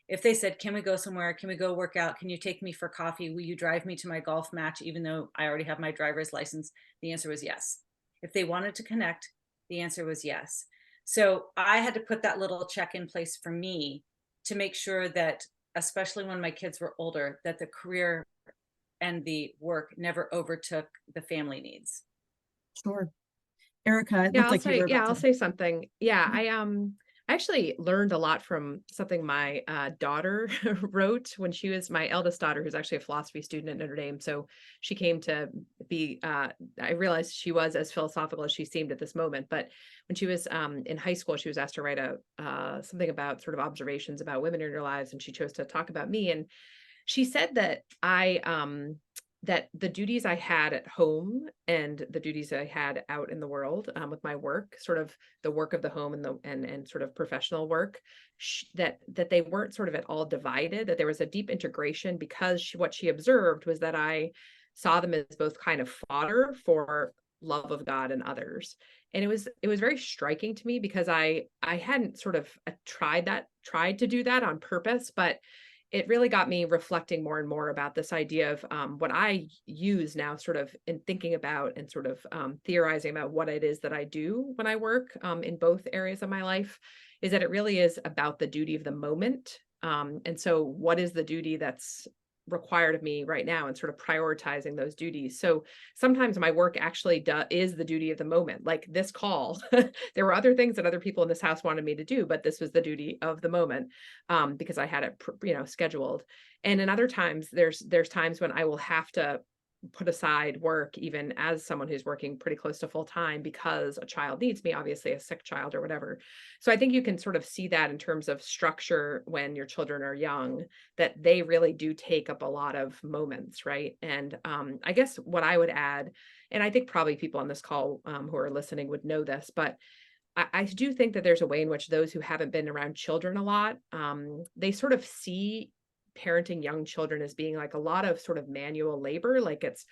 If they said, can we go somewhere? Can we go work out? Can you take me for coffee? Will you drive me to my golf match, even though I already have my driver's license? The answer was yes. If they wanted to connect, the answer was yes. So I had to put that little check in place for me to make sure that, especially when my kids were older, that the career and the work never overtook the family needs. Sure. Erica, it Yeah, looked like you were about I'll to. say something. Yeah, I actually learned a lot from something my daughter wrote when she was my eldest daughter, who's actually a philosophy student at Notre Dame. So she came to be, I realized she was as philosophical as she seemed at this moment. But when she was in high school, she was asked to write something about sort of observations about women in her lives, and she chose to talk about me. And she said that that the duties I had at home and the duties I had out in the world with my work, sort of the work of the home and sort of professional work, that they weren't sort of at all divided, that there was a deep integration, because what she observed was that I saw them as both kind of fodder for love of God and others. And it was very striking to me, because I hadn't sort of tried to do that on purpose, but it really got me reflecting more and more about this idea of what I use now, sort of in thinking about and sort of theorizing about what it is that I do when I work in both areas of my life, is that it really is about the duty of the moment. And so what is the duty that's required of me right now, and sort of prioritizing those duties. So sometimes my work actually is the duty of the moment, like this call. There were other things that other people in this house wanted me to do, but this was the duty of the moment, because I had it, scheduled. And in other times, there's times when I will have to put aside work, even as someone who's working pretty close to full time, because a child needs me, obviously a sick child or whatever. So I think you can sort of see that in terms of structure when your children are young, that they really do take up a lot of moments, right? And I guess what I would add, and I think probably people on this call who are listening would know this, but I do think that there's a way in which those who haven't been around children a lot, they sort of see parenting young children as being like a lot of sort of manual labor. Like it's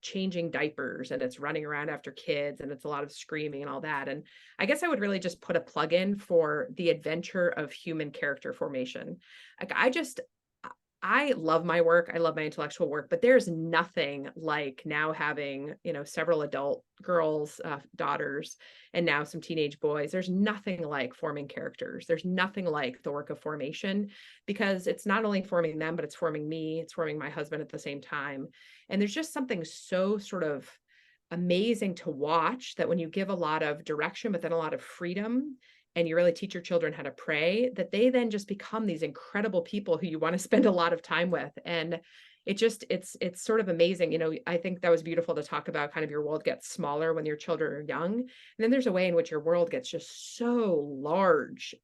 changing diapers, and it's running around after kids, and it's a lot of screaming and all that. And I guess I would really just put a plug in for the adventure of human character formation. Like I love my work. I love my intellectual work, but there's nothing like now having, several adult girls, daughters, and now some teenage boys. There's nothing like forming characters. There's nothing like the work of formation, because it's not only forming them, but it's forming me. It's forming my husband at the same time. And there's just something so sort of amazing to watch, that when you give a lot of direction, but then a lot of freedom, and you really teach your children how to pray, that they then just become these incredible people who you want to spend a lot of time with. And it's sort of amazing. I think that was beautiful to talk about, kind of your world gets smaller when your children are young. And then there's a way in which your world gets just so large.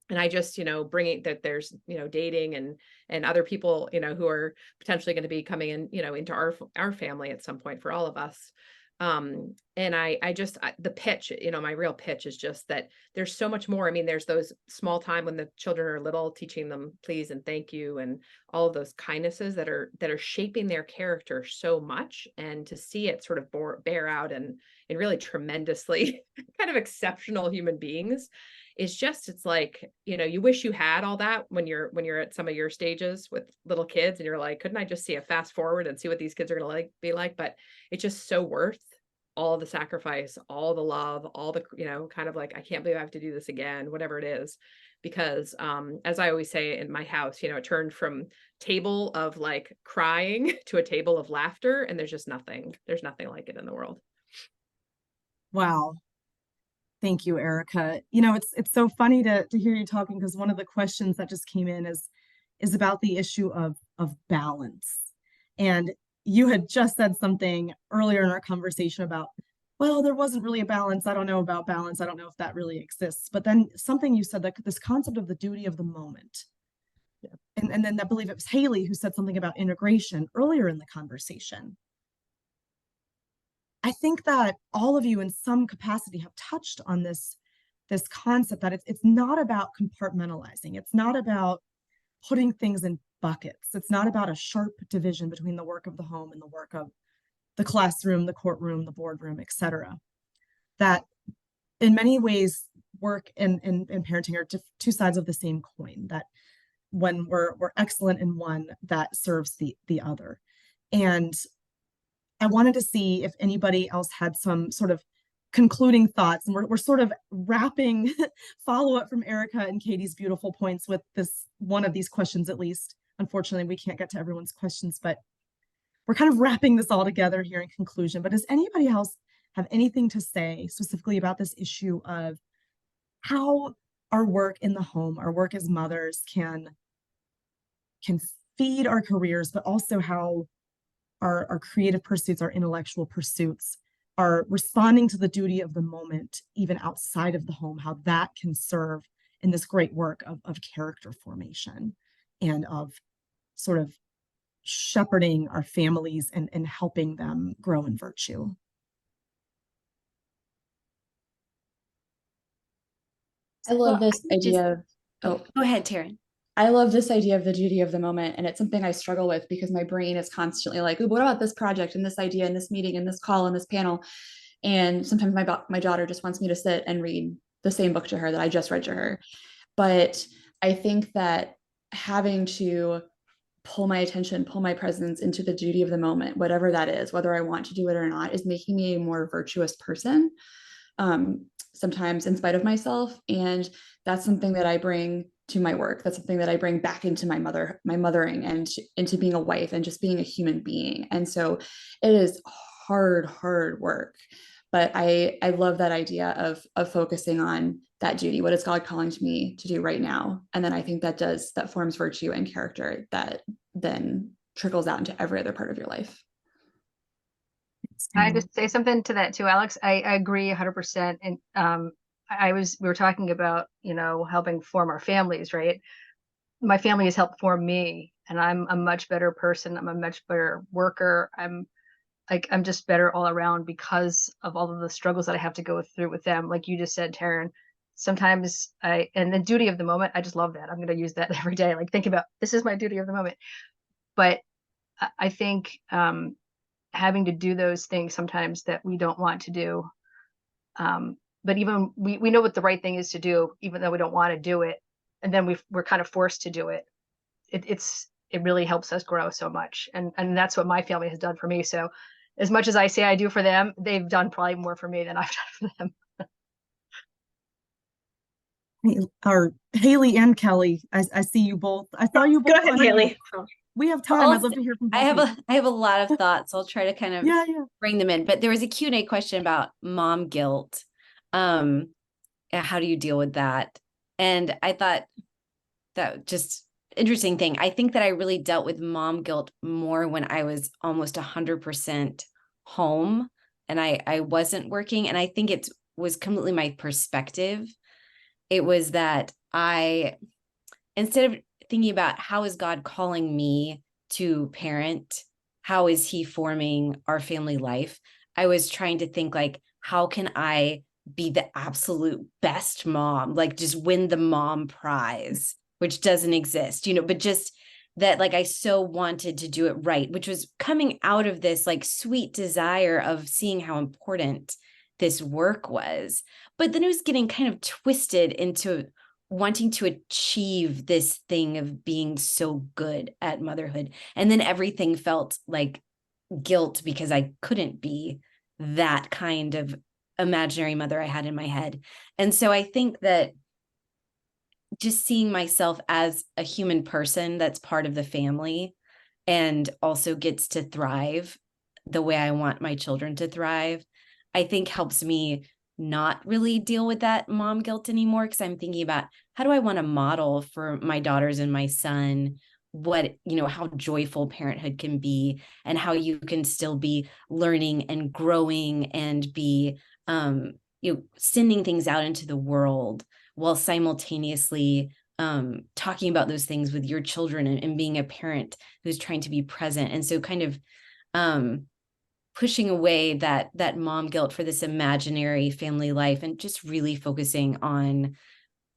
And I just, bringing that there's, dating and other people, who are potentially going to be coming in, into our family at some point for all of us. And the pitch, my real pitch is just that there's so much more. I mean, there's those small time when the children are little, teaching them please and thank you and all of those kindnesses that are shaping their character so much. And to see it sort of bear out in really tremendously kind of exceptional human beings, it's like, you wish you had all that when you're at some of your stages with little kids and you're like, couldn't I just see a fast forward and see what these kids are going to be like? But it's just so worth all the sacrifice, all the love, all the, kind of like, I can't believe I have to do this again, whatever it is. Because as I always say in my house, it turned from table of like crying to a table of laughter. And there's nothing like it in the world. Wow. Thank you, Erica. It's so funny to hear you talking, because one of the questions that just came in is about the issue of balance. And you had just said something earlier in our conversation about, well, there wasn't really a balance. I don't know about balance. I don't know if that really exists. But then something you said, that this concept of the duty of the moment. Yeah. And then I believe it was Haley who said something about integration earlier in the conversation. I think that all of you in some capacity have touched on this concept that it's not about compartmentalizing. It's not about putting things in buckets. It's not about a sharp division between the work of the home and the work of the classroom, the courtroom, the boardroom, etc. That in many ways, work and parenting are two sides of the same coin, that when we're excellent in one, that serves the other. And I wanted to see if anybody else had some sort of concluding thoughts, and we're sort of wrapping follow-up from Erica and Katie's beautiful points with this one of these questions, at least. Unfortunately, we can't get to everyone's questions, but we're kind of wrapping this all together here in conclusion. But does anybody else have anything to say specifically about this issue of how our work in the home, our work as mothers can feed our careers, but also how our creative pursuits, our intellectual pursuits, are responding to the duty of the moment, even outside of the home, how that can serve in this great work of character formation and of sort of shepherding our families and helping them grow in virtue. I love this idea of, Go ahead, Taryn. I love this idea of the duty of the moment. And it's something I struggle with because my brain is constantly like, what about this project and this idea and this meeting and this call and this panel? And sometimes my daughter just wants me to sit and read the same book to her that I just read to her. But I think that having to pull my attention, pull my presence into the duty of the moment, whatever that is, whether I want to do it or not, is making me a more virtuous person, sometimes in spite of myself. And that's something that I bring to my work. That's something that I bring back into my mothering and into being a wife and just being a human being. And so it is hard work. But I love that idea of focusing on that duty. What is God calling to me to do right now? And then I think that forms virtue and character that then trickles out into every other part of your life. Can I just say something to that too, Alex? I agree 100%. And we were talking about, helping form our families, right? My family has helped form me, and I'm a much better person. I'm a much better worker. I'm just better all around because of all of the struggles that I have to go through with them. Like you just said, Taryn, sometimes and the duty of the moment, I just love that. I'm going to use that every day. Like, think about, this is my duty of the moment. But I think having to do those things sometimes that we don't want to do. But even we know what the right thing is to do, even though we don't want to do it. And then we're kind of forced to do it. It really helps us grow so much. And that's what my family has done for me. So as much as I say I do for them, they've done probably more for me than I've done for them. Or Haley and Kelly, I see you both. I saw you both. Go ahead, Haley. We have time. I'd love to hear from both. I have a lot of thoughts. I'll try to kind of bring them in. But there was a Q&A question about mom guilt. How do you deal with that? And I thought that just interesting thing. I think that I really dealt with mom guilt more when I was almost 100% home and I wasn't working. And I think it was completely my perspective. It was that instead of thinking about how is God calling me to parent, how is he forming our family life, I was trying to think like, how can I be the absolute best mom, like just win the mom prize, which doesn't exist, but just that, like, I so wanted to do it right, which was coming out of this like sweet desire of seeing how important this work was. But then it was getting kind of twisted into wanting to achieve this thing of being so good at motherhood. And then everything felt like guilt because I couldn't be that kind of imaginary mother I had in my head. And so I think that just seeing myself as a human person that's part of the family and also gets to thrive the way I want my children to thrive, I think helps me not really deal with that mom guilt anymore, because I'm thinking about how do I want to model for my daughters and my son what, how joyful parenthood can be, and how you can still be learning and growing and be sending things out into the world while simultaneously talking about those things with your children, and being a parent who's trying to be present. And so kind of pushing away that mom guilt for this imaginary family life, and just really focusing on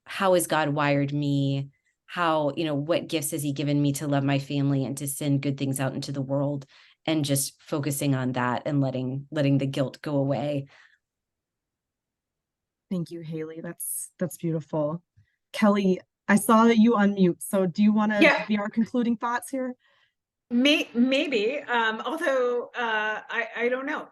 how has God wired me, how, what gifts has he given me to love my family and to send good things out into the world, and just focusing on that and letting the guilt go away. Thank you, Haley. That's beautiful. Kelly, I saw that you unmute. So do you want to Yeah. be our concluding thoughts here? Maybe, although I don't know.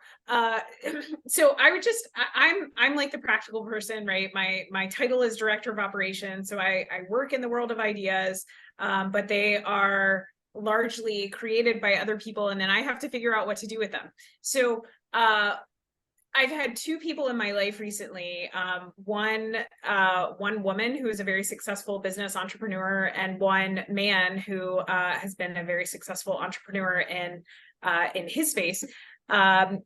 So I would just I'm like the practical person, right? My title is director of operations, so I work in the world of ideas, but they are largely created by other people, and then I have to figure out what to do with them. So I've had two people in my life recently. One woman who is a very successful business entrepreneur, and one man who has been a very successful entrepreneur in his space. Have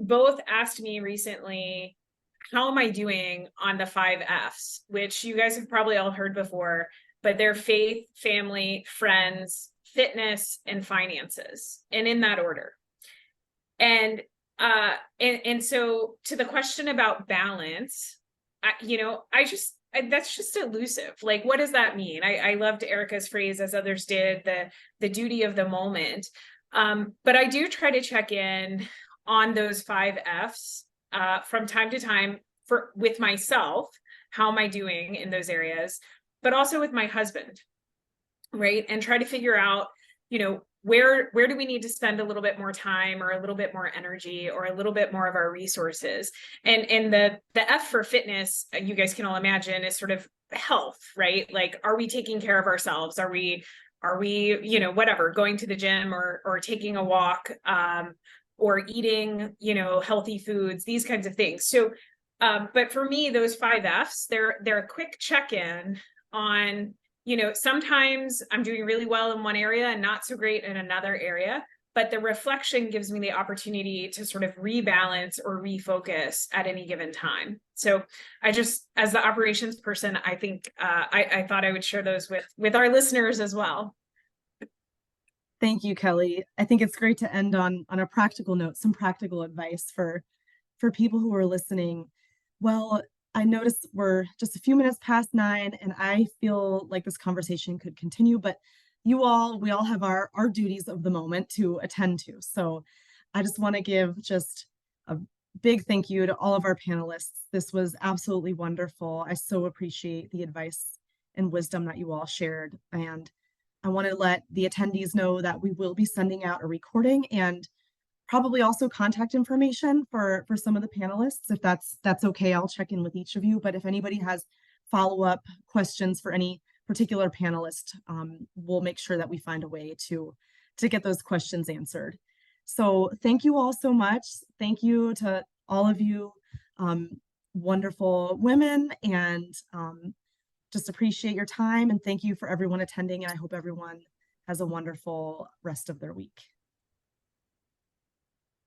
both asked me recently, how am I doing on the 5 F's, which you guys have probably all heard before, but they're faith, family, friends, fitness, and finances, and in that order. And so to the question about balance, that's just elusive. Like, what does that mean? I loved Erica's phrase, as others did, the duty of the moment. But I do try to check in on those 5 F's from time to time with myself. How am I doing in those areas? But also with my husband, right? And try to figure out, where do we need to spend a little bit more time, or a little bit more energy, or a little bit more of our resources? And the F for fitness, you guys can all imagine, is sort of health, right? Like, are we taking care of ourselves? Are we, whatever, going to the gym, or taking a walk, or eating, healthy foods, these kinds of things. So, but for me, those 5 F's, they're a quick check-in on, sometimes I'm doing really well in one area and not so great in another area, but the reflection gives me the opportunity to sort of rebalance or refocus at any given time. So I just, as the operations person, I think I thought I would share those with our listeners as well. Thank you, Kelly. I think it's great to end on a practical note, some practical advice for people who are listening. Well, I noticed we're just a few minutes past 9, and I feel like this conversation could continue, but we all have our duties of the moment to attend to. So I just want to give just a big thank you to all of our panelists. This was absolutely wonderful. I so appreciate the advice and wisdom that you all shared. And I want to let the attendees know that we will be sending out a recording, and probably also contact information for some of the panelists. If that's okay, I'll check in with each of you. But if anybody has follow-up questions for any particular panelist, we'll make sure that we find a way to get those questions answered. So thank you all so much. Thank you to all of you wonderful women, and just appreciate your time, and thank you for everyone attending, and I hope everyone has a wonderful rest of their week.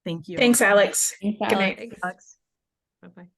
Thank you. Thanks, Alex. Thanks, Good night. Thanks, Alex. Bye-bye.